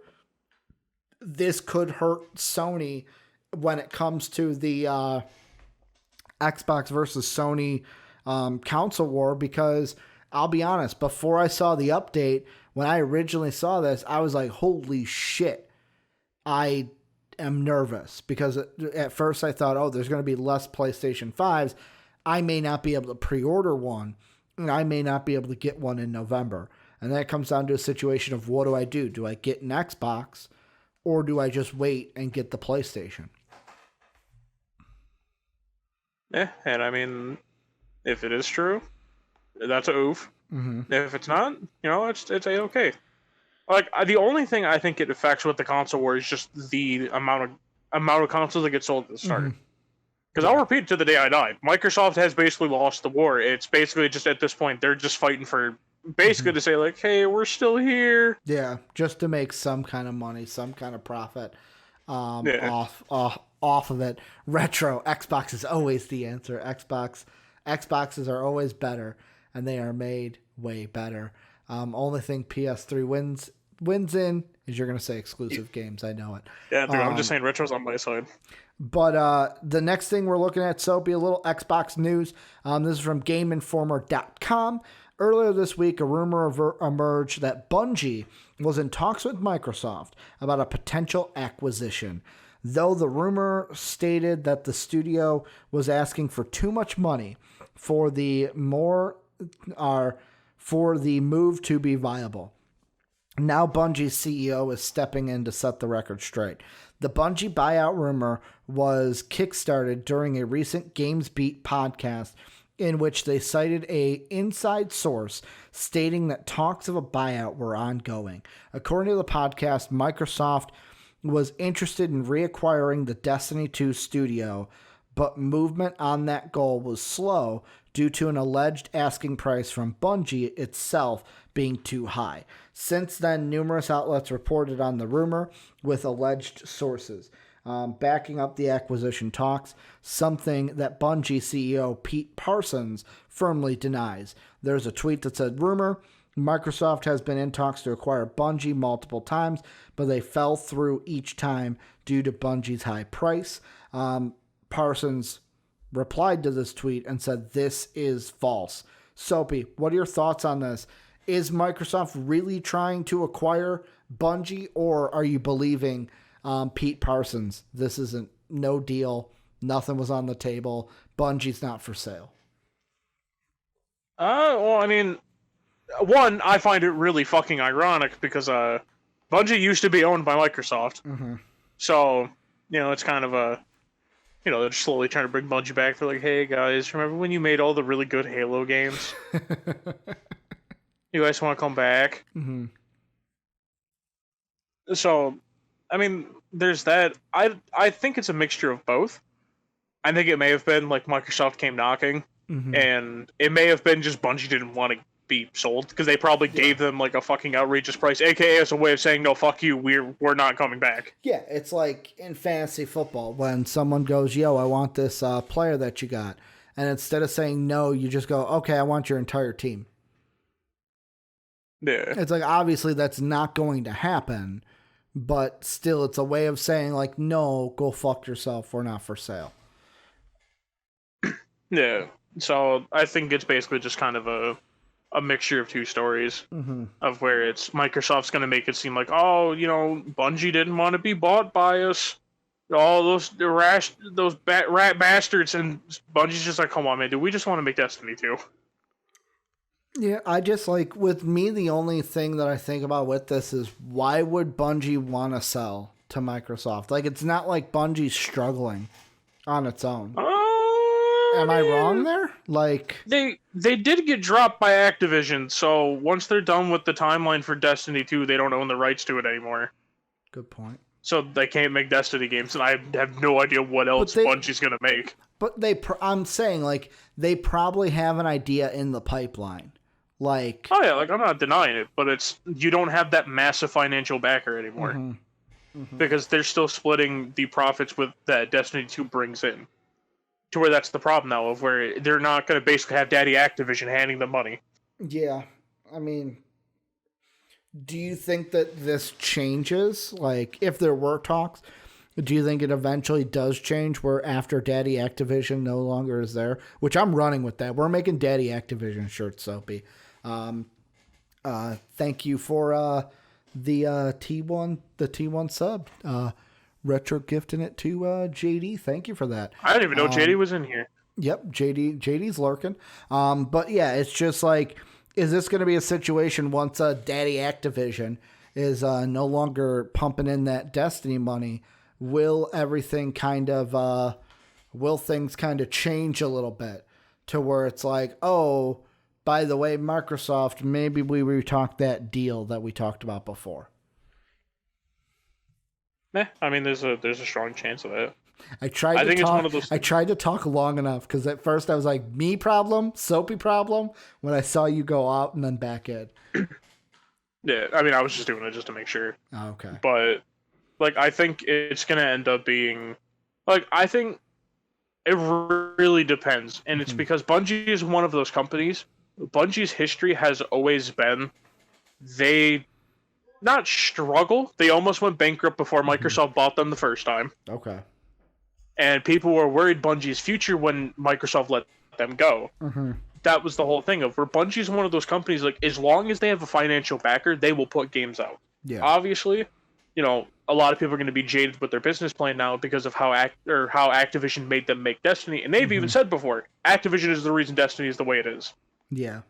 this could hurt Sony when it comes to the Xbox versus Sony console war, because I'll be honest, before I saw the update, when I originally saw this, I was like, holy shit, I am nervous, because at first I thought, oh, there's going to be less PlayStation 5s. I may not be able to pre-order one, and I may not be able to get one in November. And that comes down to a situation of what do I do? Do I get an Xbox, or do I just wait and get the PlayStation? Yeah, and I mean, if it is true, that's a oof. Mm-hmm. If it's not, it's A-okay. Like the only thing I think it affects with the console war is just the amount of consoles that get sold at the start. Because I'll repeat to the day I die, Microsoft has basically lost the war. It's basically just at this point they're just fighting for basically to say like, hey, we're still here. Yeah, just to make some kind of money, some kind of profit off of it. Retro Xbox is always the answer. Xboxes are always better, and they are made way better. Only thing PS3 wins in is you're gonna say exclusive games. I know it. Yeah, dude, I'm just saying retro's on my side. But the next thing we're looking at, Soapy, a little Xbox news. This is from GameInformer.com. Earlier this week, a rumor emerged that Bungie was in talks with Microsoft about a potential acquisition. Though the rumor stated that the studio was asking for too much money for the move to be viable. Now Bungie's CEO is stepping in to set the record straight. The Bungie buyout rumor was kickstarted during a recent GamesBeat podcast in which they cited an inside source stating that talks of a buyout were ongoing. According to the podcast, Microsoft was interested in reacquiring the Destiny 2 studio, but movement on that goal was slow due to an alleged asking price from Bungie itself being too high. Since then, numerous outlets reported on the rumor with alleged sources backing up the acquisition talks, something that Bungie CEO Pete Parsons firmly denies. There's a tweet that said, rumor, Microsoft has been in talks to acquire Bungie multiple times, but they fell through each time due to Bungie's high price. Parsons replied to this tweet and said, this is false. Soapy, what are your thoughts on this? Is Microsoft really trying to acquire Bungie, or are you believing Pete Parsons? This isn't no deal. Nothing was on the table. Bungie's not for sale. Well, I mean, one, I find it really fucking ironic because Bungie used to be owned by Microsoft. Mm-hmm. So, it's kind of they're just slowly trying to bring Bungie back. They're like, hey guys, remember when you made all the really good Halo games? You guys want to come back? Mm-hmm. So, I mean, there's that. I think it's a mixture of both. I think it may have been like Microsoft came knocking, and it may have been just Bungie didn't want to be sold because they probably gave them like a fucking outrageous price, aka as a way of saying no, fuck you, we're not coming back. Yeah, it's like in fantasy football when someone goes, "Yo, I want this player that you got," and instead of saying no, you just go, "Okay, I want your entire team." Yeah, it's like obviously that's not going to happen, but still, it's a way of saying like, "No, go fuck yourself. We're not for sale." Yeah, so I think it's basically just kind of a mixture of two stories of where it's Microsoft's going to make it seem like, oh, Bungie didn't want to be bought by us. All those rat bastards, and Bungie's just like, come on, man, dude, we just want to make Destiny 2. Yeah, I just like, with me, the only thing that I think about with this is why would Bungie want to sell to Microsoft? Like, it's not like Bungie's struggling on its own. Am I wrong there? Like, they did get dropped by Activision, so once they're done with the timeline for Destiny 2, they don't own the rights to it anymore. Good point. So they can't make Destiny games, and I have no idea what else Bungie's gonna make. But I'm saying, like, they probably have an idea in the pipeline. Like, oh yeah, like I'm not denying it, but you don't have that massive financial backer anymore because they're still splitting the profits with that Destiny 2 brings in. To where that's the problem now, of where they're not going to basically have Daddy Activision handing them money. Yeah, I mean, do you think that this changes? Like, if there were talks, do you think it eventually does change where after Daddy Activision no longer is there? Which I'm running with that. We're making Daddy Activision shirts, Soapy. Thank you for the T1 sub. Retro gifting it to JD. Thank you for that. I didn't even know JD was in here. Yep, JD's lurking. But yeah, it's just like, is this going to be a situation once Daddy Activision is no longer pumping in that Destiny money? Will everything will things kind of change a little bit to where it's like, oh, by the way, Microsoft, maybe we retalk that deal that we talked about before? I mean, there's a strong chance of that. I tried to talk long enough because at first I was like, me problem, Soapy problem, when I saw you go out and then back in. Yeah, I mean, I was just doing it just to make sure. Oh, okay. But, like, I think it's going to end up being... Like, I think it really depends. And it's because Bungie is one of those companies. Bungie's history has always been... They... not struggle. They almost went bankrupt before Microsoft bought them the first time. Okay. And people were worried Bungie's future when Microsoft let them go. That was the whole thing of where Bungie's one of those companies, like, as long as they have a financial backer, they will put games out. Yeah. Obviously, a lot of people are going to be jaded with their business plan now because of how Activision made them make Destiny. And they've even said before, Activision is the reason Destiny is the way it is. Yeah.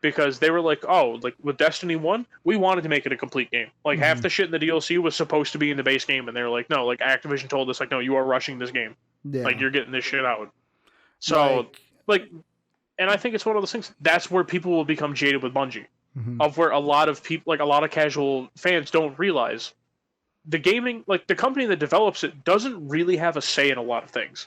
Because they were like, oh, like with Destiny 1, we wanted to make it a complete game. Like half the shit in the DLC was supposed to be in the base game, and they were like, no, like Activision told us, like, no, you are rushing this game. Yeah. Like you're getting this shit out. So and I think it's one of those things. That's where people will become jaded with Bungie, of where a lot of people, like a lot of casual fans, don't realize the gaming, like the company that develops it, doesn't really have a say in a lot of things.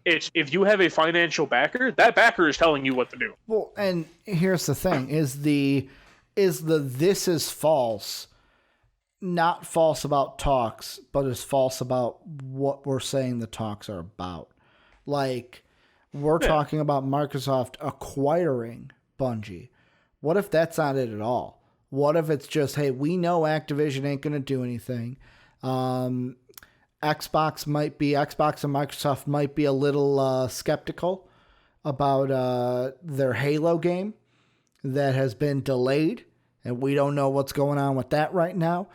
It's if you have a financial backer, that backer is telling you what to do. Well, and here's the thing: is the this is false, not false about talks, but is false about what we're saying the talks are about. Like, we're talking about Microsoft acquiring Bungie. What if that's not it at all? What if it's just, hey, we know Activision ain't going to do anything. Xbox and Microsoft might be a little skeptical about their Halo game that has been delayed, and we don't know what's going on with that right now.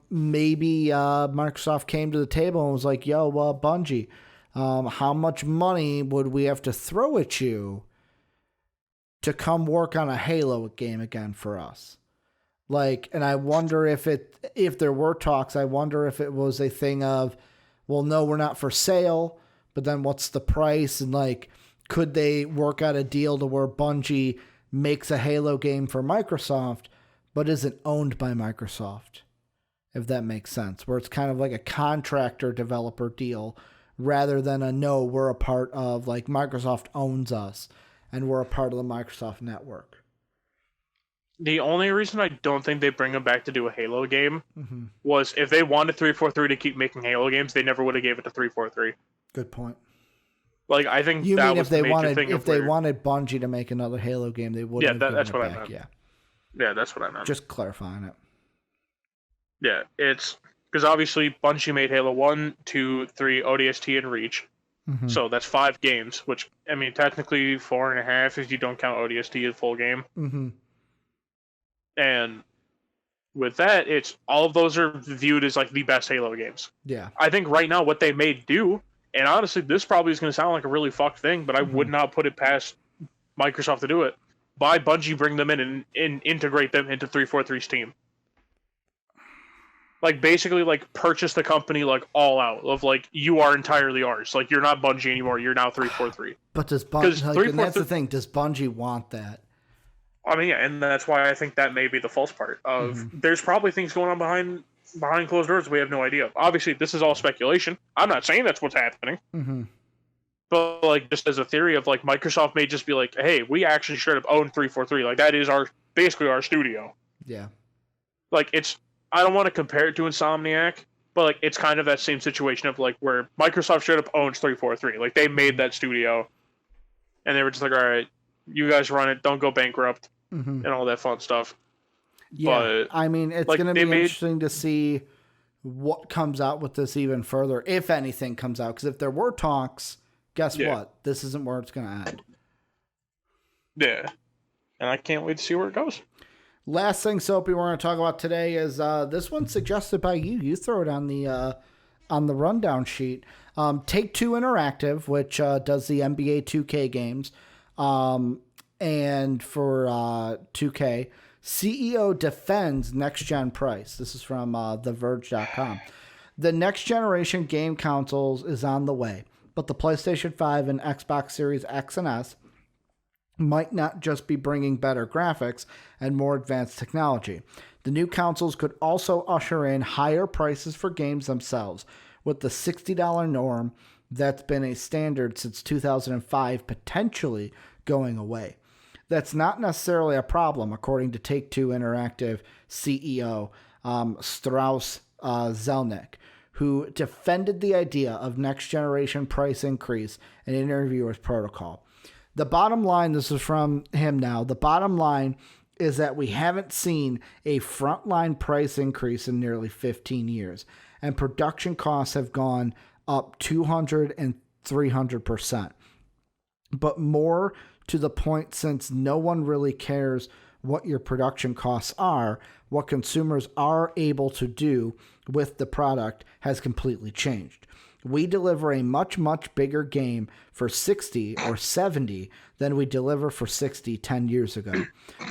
Maybe Microsoft came to the table and was like, yo, Bungie, how much money would we have to throw at you to come work on a Halo game again for us? Like, and I wonder if there were talks, I wonder if it was a thing of, well, no, we're not for sale. but then what's the price? And like, could they work out a deal to where Bungie makes a Halo game for Microsoft, but isn't owned by Microsoft? If that makes sense, where it's kind of like a contractor developer deal rather than a no, we're a part of, like, Microsoft owns us and we're a part of the Microsoft network. The only reason I don't think they bring them back to do a Halo game was if they wanted 343 to keep making Halo games, they never would have gave it to 343. Good point. Like, I think you that mean was if they the major wanted thing if they wanted Bungie to make another Halo game, they wouldn't. Yeah, that's what I meant. Yeah, that's what I meant. Just clarifying it. Yeah, it's because obviously Bungie made Halo 1, 2, 3, ODST, and Reach. So that's 5 games, which, I mean, technically 4.5 if you don't count ODST as full game. And with that, it's all of those are viewed as like the best Halo games. Yeah. I think right now what they may do, and honestly, this probably is going to sound like a really fucked thing, but I would not put it past Microsoft to do it. Buy Bungie, bring them in and integrate them into 343's team. Like, basically, like, purchase the company, like, all out of, like, you are entirely ours. Like, you're not Bungie anymore. You're now 343. But does Bungie, like, and that's the thing, does Bungie want that? I mean, yeah, and that's why I think that may be the false part of there's probably things going on behind closed doors we have no idea of. Obviously, this is all speculation. I'm not saying that's what's happening. But, like, just as a theory of, like, Microsoft may just be like, hey, we actually straight up own 343. Like, that is basically our studio. Yeah. Like, I don't want to compare it to Insomniac, but, like, it's kind of that same situation of, like, where Microsoft straight up owns 343. Like, they made that studio, and they were just like, all right, you guys run it, don't go bankrupt, and all that fun stuff. Yeah, but, I mean, it's like, going to be interesting to see what comes out with this even further, if anything comes out. Because if there were talks, guess what? This isn't where it's going to end. Yeah, and I can't wait to see where it goes. Last thing, Soapy, we're going to talk about today is this one suggested by you. You throw it on the rundown sheet. Take-Two Interactive, which does the NBA 2K games, and for 2K, CEO defends next-gen price. This is from TheVerge.com. The next-generation game consoles is on the way, but the PlayStation 5 and Xbox Series X and S might not just be bringing better graphics and more advanced technology. The new consoles could also usher in higher prices for games themselves, with the $60 norm that's been a standard since 2005 potentially going away. That's not necessarily a problem, according to Take-Two Interactive CEO Strauss Zelnick, who defended the idea of next-generation price increase in an interview with Protocol. The bottom line, this is from him now, the bottom line is that we haven't seen a frontline price increase in nearly 15 years, and production costs have gone up 200 and 300%. But more to the point, since no one really cares what your production costs are, what consumers are able to do with the product has completely changed. We deliver a much, much bigger game for $60 or $70 than we deliver for $60 10 years ago.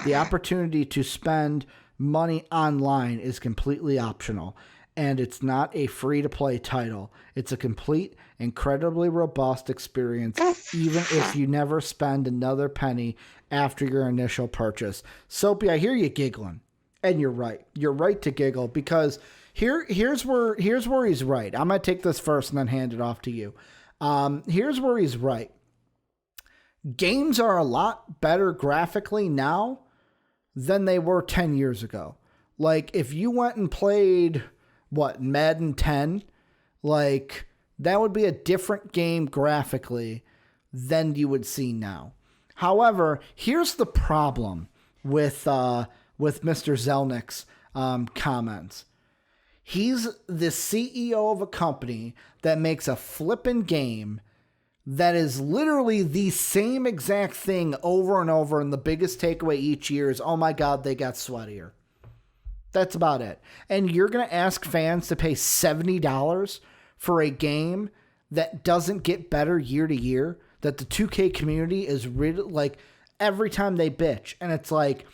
The opportunity to spend money online is completely optional, and it's not a free-to-play title. It's a complete, incredibly robust experience, even if you never spend another penny after your initial purchase. Soapy, I hear you giggling, and you're right. You're right to giggle, because here's where he's right. I'm going to take this first and then hand it off to you. Here's where he's right. Games are a lot better graphically now than they were 10 years ago. Like, if you went and played, Madden 10, like, that would be a different game graphically than you would see now. However, here's the problem with Mr. Zelnick's comments. He's the CEO of a company that makes a flippin' game that is literally the same exact thing over and over, and the biggest takeaway each year is, oh my God, they got sweatier. That's about it. And you're going to ask fans to pay $70 for a game that doesn't get better year to year, that the 2K community is really, like, every time they bitch. And it's like,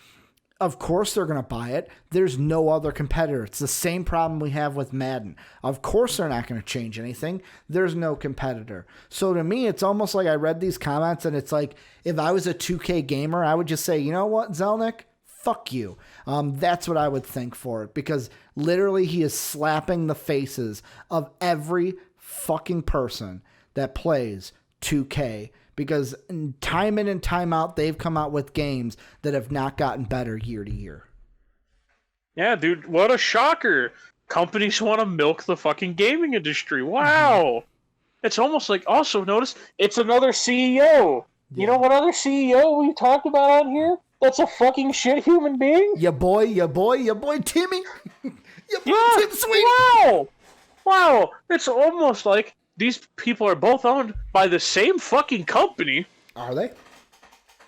Of course they're going to buy it. There's no other competitor. It's the same problem we have with Madden. Of course they're not going to change anything. There's no competitor. So to me, it's almost like I read these comments and it's like, if I was a 2K gamer, I would just say, you know what, Zelnick? Fuck you. That's what I would think for it, because literally he is slapping the faces of every fucking person that plays 2K, because time in and time out, they've come out with games that have not gotten better year to year. Yeah, dude, what a shocker. Companies want to milk the fucking gaming industry. Wow. It's almost like, also notice, it's another CEO. Yeah. You know what other CEO we talked about on here? That's a fucking shit human being? Your boy Timmy. Your boy Tim Sweet. Wow. It's almost like these people are both owned by the same fucking company. Are they?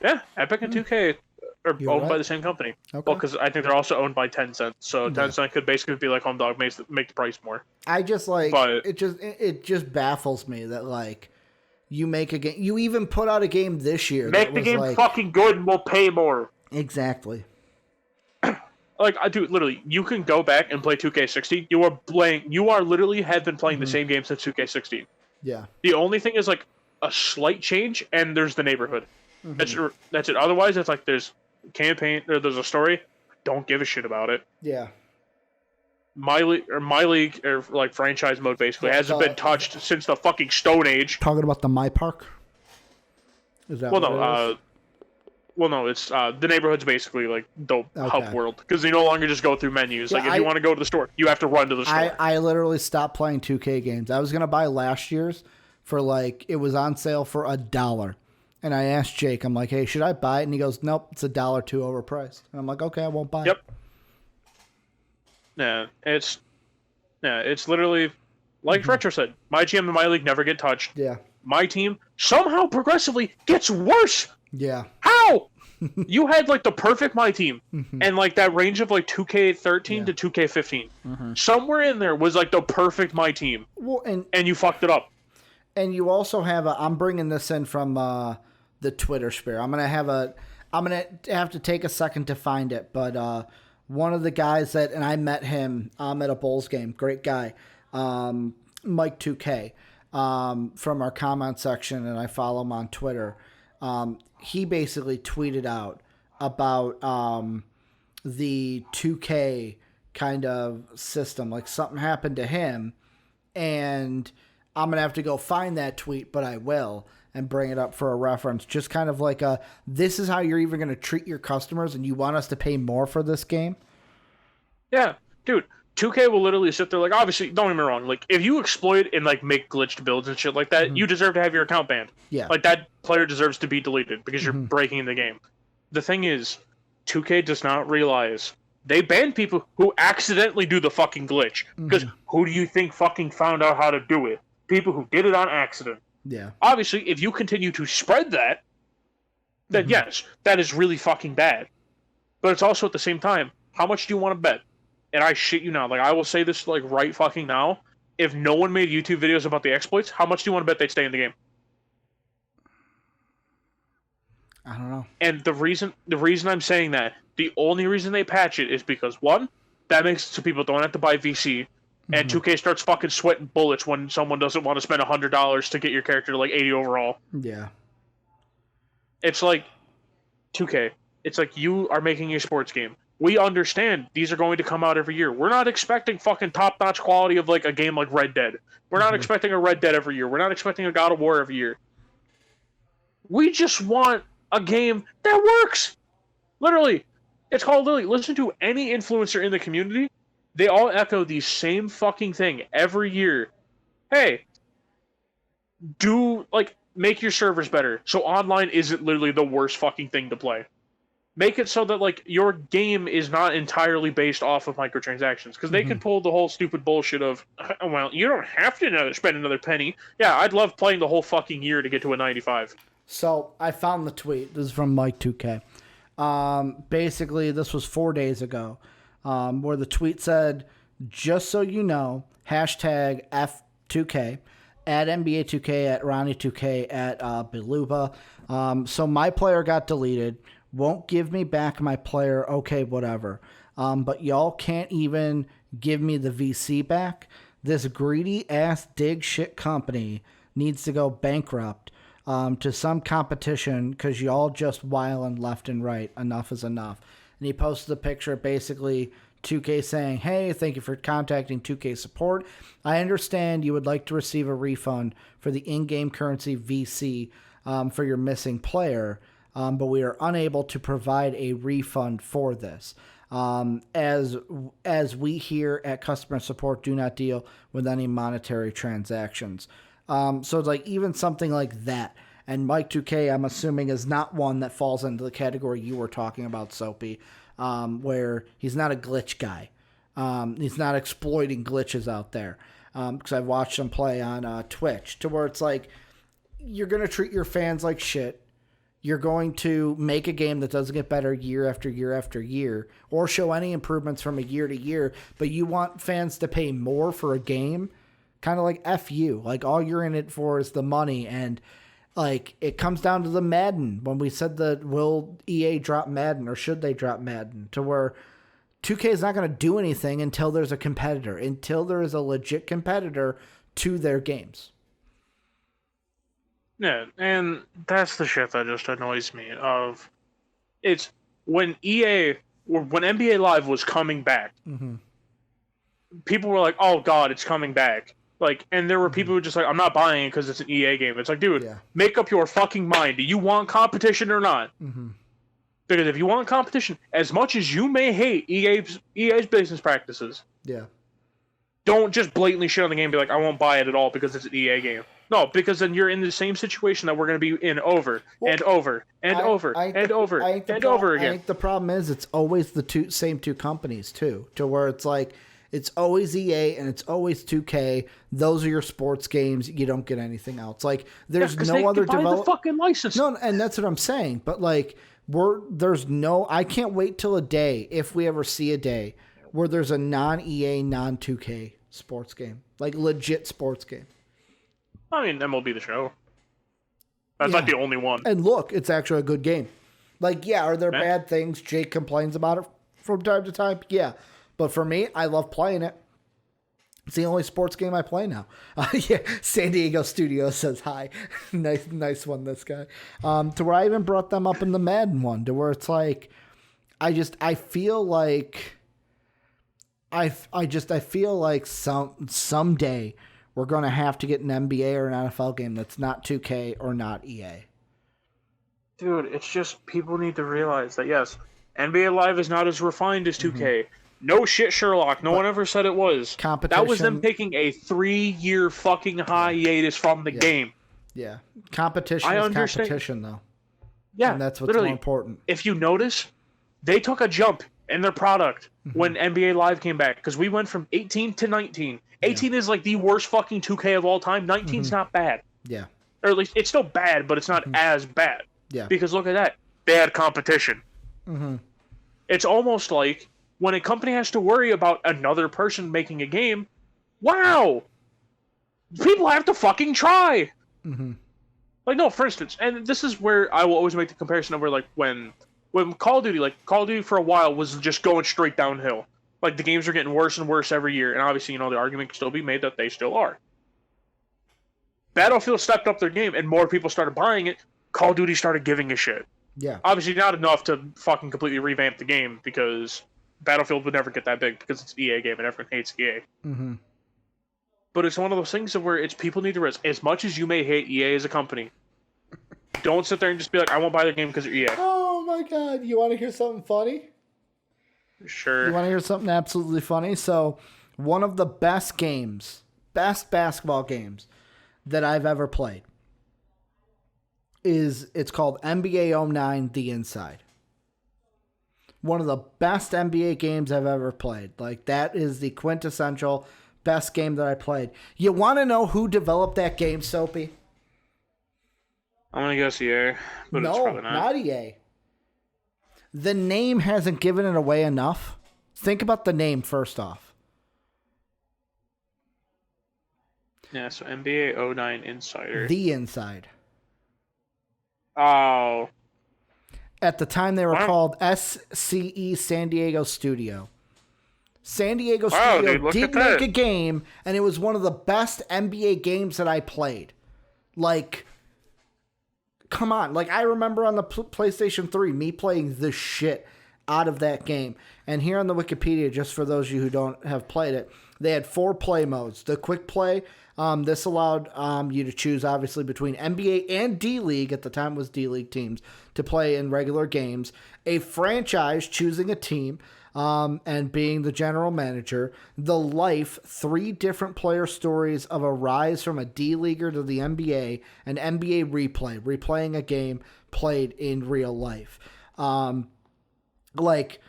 Yeah, Epic and 2K are owned by the same company. Okay. Well, because I think they're also owned by Tencent, so Tencent could basically be like Home Dog, make the price more. I just like, but it just baffles me that like you make a game, you even put out a game this year. Make the game fucking good and we'll pay more. Exactly. Like, dude, literally, you can go back and play 2K16. You are literally have been playing the same game since 2K16. Yeah. The only thing is like a slight change, and there's the neighborhood. That's it. Otherwise, it's like there's campaign, or there's a story. Don't give a shit about it. Yeah. My league, or like franchise mode, basically hasn't been touched since the fucking Stone Age. Talking about the My Park. Is that Well, no, it's the neighborhood's basically like the hub world, because you no longer just go through menus. Like, if you want to go to the store, you have to run to the store. I literally stopped playing 2K games. I was going to buy last year's for like, it was on sale for $1. And I asked Jake, I'm like, hey, should I buy it? And he goes, nope, it's $1 too overpriced. And I'm like, okay, I won't buy it. Yeah, it's literally, like Retro said, my GM and my league never get touched. Yeah. My team somehow progressively gets worse. Yeah. How? You had like the perfect my team, and like that range of like 2K13 to 2K15. Somewhere in there was like the perfect my team. Well, and you fucked it up. And you also have I'm bringing this in from the Twitter sphere. I'm gonna have to take a second to find it, but one of the guys and I met him at a Bulls game. Great guy, Mike 2K, from our comment section, and I follow him on Twitter. He basically tweeted out about the 2K kind of system. Like, something happened to him, and I'm going to have to go find that tweet, but I will, and bring it up for a reference. Just kind of like this is how you're even going to treat your customers, and you want us to pay more for this game? Yeah, dude. 2K will literally sit there, like, obviously, don't get me wrong, like, if you exploit and, like, make glitched builds and shit like that, you deserve to have your account banned. Yeah. Like, that player deserves to be deleted because you're breaking the game. The thing is, 2K does not realize they ban people who accidentally do the fucking glitch. Because who do you think fucking found out how to do it? People who did it on accident. Yeah. Obviously, if you continue to spread that, then yes, that is really fucking bad. But it's also at the same time, how much do you want to bet? And I shit you not, like, I will say this, like, right fucking now. If no one made YouTube videos about the exploits, how much do you want to bet they'd stay in the game? I don't know. And the reason I'm saying that, the only reason they patch it is because, one, that makes it so people don't have to buy VC, and 2K starts fucking sweating bullets when someone doesn't want to spend $100 to get your character to, like, 80 overall. Yeah. It's like, 2K, it's like you are making a sports game. We understand these are going to come out every year. We're not expecting fucking top-notch quality of, like, a game like Red Dead. We're not expecting a Red Dead every year. We're not expecting a God of War every year. We just want a game that works. Literally. It's called literally. Listen to any influencer in the community. They all echo the same fucking thing every year. Hey, make your servers better. So online isn't literally the worst fucking thing to play. Make it so that, like, your game is not entirely based off of microtransactions. Because they can pull the whole stupid bullshit of, well, you don't have to spend another penny. Yeah, I'd love playing the whole fucking year to get to a 95. So, I found the tweet. This is from Mike 2K. Basically, this was 4 days ago. Where the tweet said, just so you know, hashtag F2K, at NBA 2K, at Ronnie 2K, at Beluba. So my player got deleted. won't give me back my player. Okay, whatever. But y'all can't even give me the VC back. This greedy ass dig shit company needs to go bankrupt to some competition because y'all just whiling left and right. Enough is enough. And he posted a picture basically 2K saying, hey, thank you for contacting 2K support. I understand you would like to receive a refund for the in-game currency VC for your missing player, but we are unable to provide a refund for this. As we here at customer support do not deal with any monetary transactions. So it's like even something like that. And Mike 2K, I'm assuming, is not one that falls into the category you were talking about, Soapy, where he's not a glitch guy. He's not exploiting glitches out there. Because I've watched him play on Twitch, to where it's like, you're going to treat your fans like shit. You're going to make a game that doesn't get better year after year after year, or show any improvements from a year to year, but you want fans to pay more for a game? Kind of like F you. Like, all you're in it for is the money, and like, it comes down to the Madden. When we said that, will EA drop Madden, or should they drop Madden? To where 2K is not going to do anything until there's a competitor, until there is a legit competitor to their games. Yeah, and that's the shit that just annoys me. It's when when NBA Live was coming back, people were like, "Oh God, it's coming back!" Like, and there were people who were just like, "I'm not buying it because it's an EA game." It's like, dude, make up your fucking mind. Do you want competition or not? Because if you want competition, as much as you may hate EA's business practices, don't just blatantly shit on the game and be like, "I won't buy it at all because it's an EA game." No, because then you're in the same situation that we're going to be in over and over and over and over and over again. I think the problem is it's always the same two companies too, to where it's like it's always EA and it's always 2K. Those are your sports games. You don't get anything else. Like there's no other development. The fucking license. No, and that's what I'm saying. But like I can't wait till a day, if we ever see a day, where there's a non-EA, non-2K sports game, like legit sports game. I mean, MLB The Show. That's not the only one. And look, it's actually a good game. Like, yeah, are there bad things? Jake complains about it from time to time. Yeah. But for me, I love playing it. It's the only sports game I play now. San Diego Studios says hi. nice one, this guy. To where I even brought them up in the Madden one, to where it's like, I feel like someday we're going to have to get an NBA or an NFL game that's not 2K or not EA. Dude, it's just people need to realize that, yes, NBA Live is not as refined as 2K. No shit, Sherlock. No one ever said it was. That was them taking a 3-year fucking hiatus from the game. Yeah. Competition is competition, though. Yeah. And that's what's more important. If you notice, they took a jump in their product when NBA Live came back, because we went from 18 to 19. 18 is like the worst fucking 2K of all time. 19's not bad. Yeah. Or at least it's still bad, but it's not as bad. Yeah. Because look at that. Bad competition. It's almost like when a company has to worry about another person making a game, wow! People have to fucking try! Like, no, for instance, and this is where I will always make the comparison of where, like, when Call of Duty for a while was just going straight downhill. Like, the games are getting worse and worse every year, and obviously, the argument can still be made that they still are. Battlefield stepped up their game, and more people started buying it. Call of Duty started giving a shit. Yeah. Obviously, not enough to fucking completely revamp the game, because Battlefield would never get that big, because it's an EA game, and everyone hates EA. But it's one of those things where it's people need to realize, as much as you may hate EA as a company, don't sit there and just be like, I won't buy their game because they're EA. Oh my god, you want to hear something funny? Sure. You want to hear something absolutely funny? So, one of the best basketball games that I've ever played it's called NBA 09 The Inside. One of the best NBA games I've ever played. Like, that is the quintessential best game that I played. You want to know who developed that game, Soapy? I'm going to guess EA, but it's probably not EA. The name hasn't given it away enough. Think about the name first off. Yeah, so NBA 09 Insider. The Inside. Oh. At the time, they were Wow. called SCE San Diego Studio. San Diego Wow, Studio dude, look did at make that. a game, and it was one of the best NBA games that I played. Like, come on. Like, I remember on the PlayStation 3, me playing the shit out of that game. And here on the Wikipedia, just for those of you who don't have played it, they had 4 play modes. The quick play, this allowed you to choose, obviously, between NBA and D-League, at the time was D-League teams, to play in regular games. A franchise, choosing a team, and being the general manager. The life, 3 different player stories of a rise from a D-Leaguer to the NBA, and NBA replay, replaying a game played in real life. Like,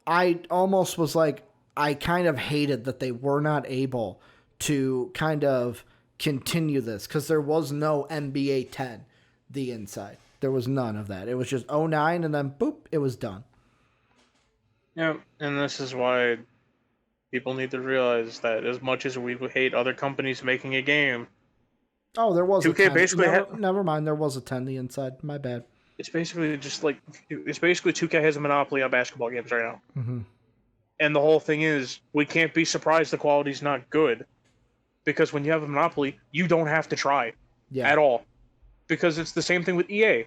I almost was like, I kind of hated that they were not able to kind of continue this, because there was no NBA 10, the inside. There was none of that. It was just 09, and then boop, it was done. Yeah, and this is why people need to realize that as much as we hate other companies making a game, Oh, there was 2K a 10. basically Never mind, there was a 10, the inside. My bad. it's basically just like 2K has a monopoly on basketball games right now. Mm-hmm. And the whole thing is, we can't be surprised the quality's not good, because when you have a monopoly, you don't have to try at all, because it's the same thing with EA,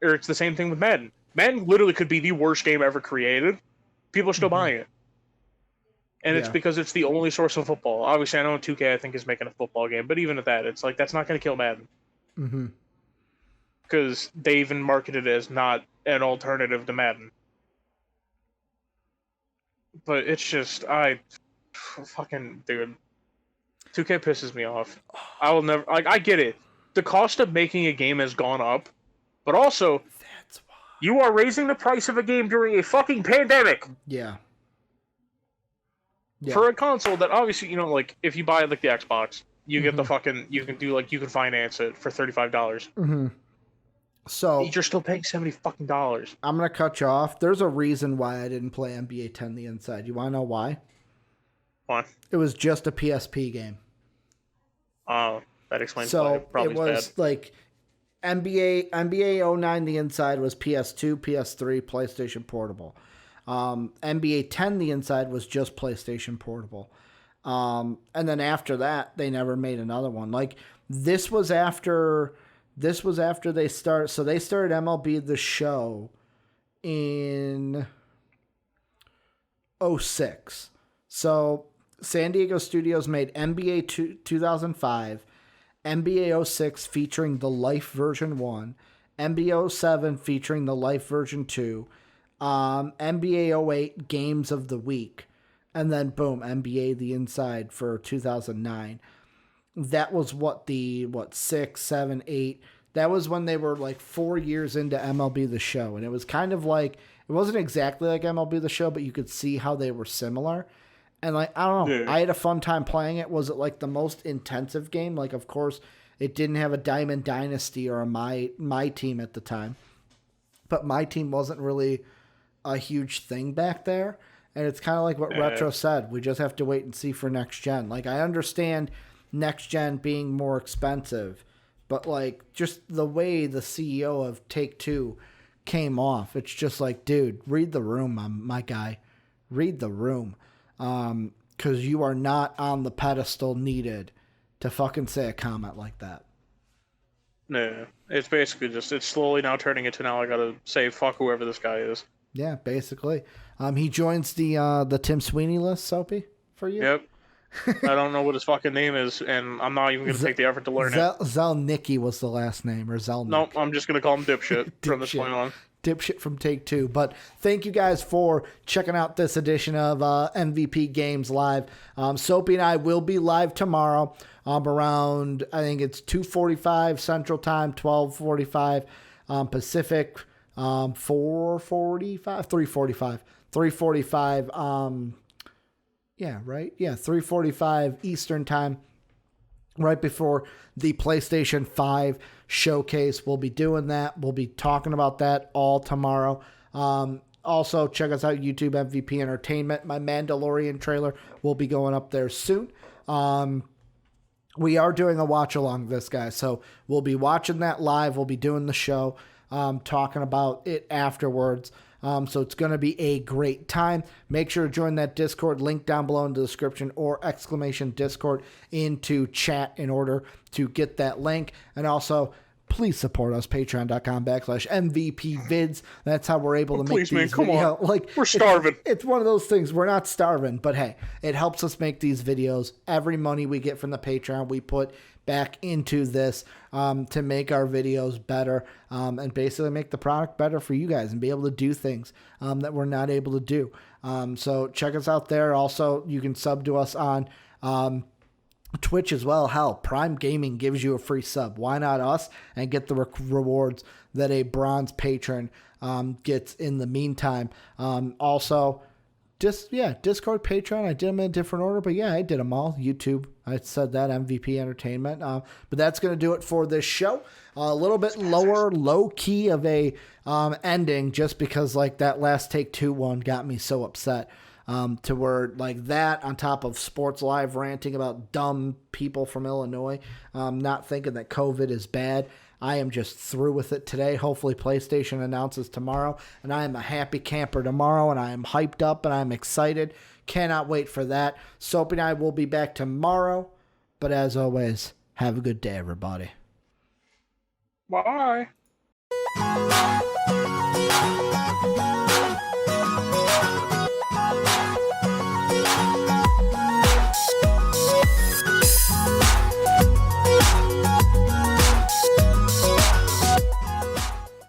or it's the same thing with Madden. Madden literally could be the worst game ever created. People are still buying it. And it's because it's the only source of football. Obviously, I know 2K, I think, is making a football game, but even at that, it's like, that's not going to kill Madden. Mm-hmm. Because they even marketed it as not an alternative to Madden. But it's just, fucking, dude. 2K pisses me off. I will never, like, I get it. The cost of making a game has gone up, but also, That's why. you are raising the price of a game during a fucking pandemic. Yeah. For a console that obviously, you know, like, if you buy, like, the Xbox, you get the fucking, you can finance it for $35. Mm-hmm. So you're still paying $70 fucking dollars. I'm gonna cut you off. There's a reason why I didn't play NBA 10 the inside. You want to know why? Why? It was just a PSP game. That explains why it probably it was bad. like NBA 09 the inside was PS2, PS3, PlayStation Portable. NBA 10 the inside was just PlayStation Portable. And then after that, they never made another one. Like, this was after they started. So they started MLB The Show in 06. So San Diego Studios made NBA 2005, NBA 06 featuring the Life version 1, NBA 07 featuring the Life version 2, NBA 08 Games of the Week, and then boom, NBA The Inside for 2009. That was 6, 7, 8. That was when they were like 4 years into MLB The Show. And it was kind of like, it wasn't exactly like MLB The Show, but you could see how they were similar. And like, I don't know, I had a fun time playing it. Was it like the most intensive game? Like, of course, it didn't have a Diamond Dynasty or a my team at the time. But my team wasn't really a huge thing back there. And it's kind of like what Retro said. We just have to wait and see for next gen. Like, I understand next gen being more expensive, but like, just the way the CEO of Take-Two came off, it's just like, dude, read the room, my guy. Read the room. Because you are not on the pedestal needed to fucking say a comment like that. No, it's basically just, it's slowly now turning into, now I gotta say fuck whoever this guy is. Yeah, basically. He joins the Tim Sweeney list, Soapy, for you. Yep. I don't know what his fucking name is, and I'm not even gonna take the effort to learn it. Zelnicki was the last name, or Zelnick. Nope, I'm just gonna call him Dipshit from this point on. Dipshit from Take-Two. But thank you guys for checking out this edition of MVP Games Live. Soapy and I will be live tomorrow around, I think it's 2:45 Central Time, 12:45 Pacific, 3:45. Yeah, right? Yeah, 3:45 Eastern Time, right before the PlayStation 5 showcase. We'll be doing that. We'll be talking about that all tomorrow. Also, check us out, YouTube MVP Entertainment. My Mandalorian trailer will be going up there soon. We are doing a watch-along this, guys, so we'll be watching that live. We'll be doing the show. talking about it afterwards. So it's going to be a great time. Make sure to join that Discord, link down below in the description, or !Discord into chat in order to get that link. And also, please support us, patreon.com/MVPvids. That's how we're able to make these videos. Like, we're starving. It's one of those things. We're not starving, but hey, it helps us make these videos. Every money we get from the Patreon, we put back into this to make our videos better and basically make the product better for you guys and be able to do things that we're not able to do. So check us out there. Also, you can sub to us on Twitch as well. Hell, Prime Gaming gives you a free sub. Why not us? And get the rewards that a bronze patron gets in the meantime. Also, Discord, Patreon, I did them in a different order, but yeah, I did them all. YouTube, I said that, MVP Entertainment. But that's going to do it for this show. A little bit low key of a ending, just because like that last Take Two one got me so upset. To where like that on top of Sports Live ranting about dumb people from Illinois, not thinking that COVID is bad. I am just through with it today. Hopefully PlayStation announces tomorrow, and I am a happy camper tomorrow, and I am hyped up, and I'm excited. Cannot wait for that. Soapy and I will be back tomorrow, but as always, have a good day, everybody. Bye.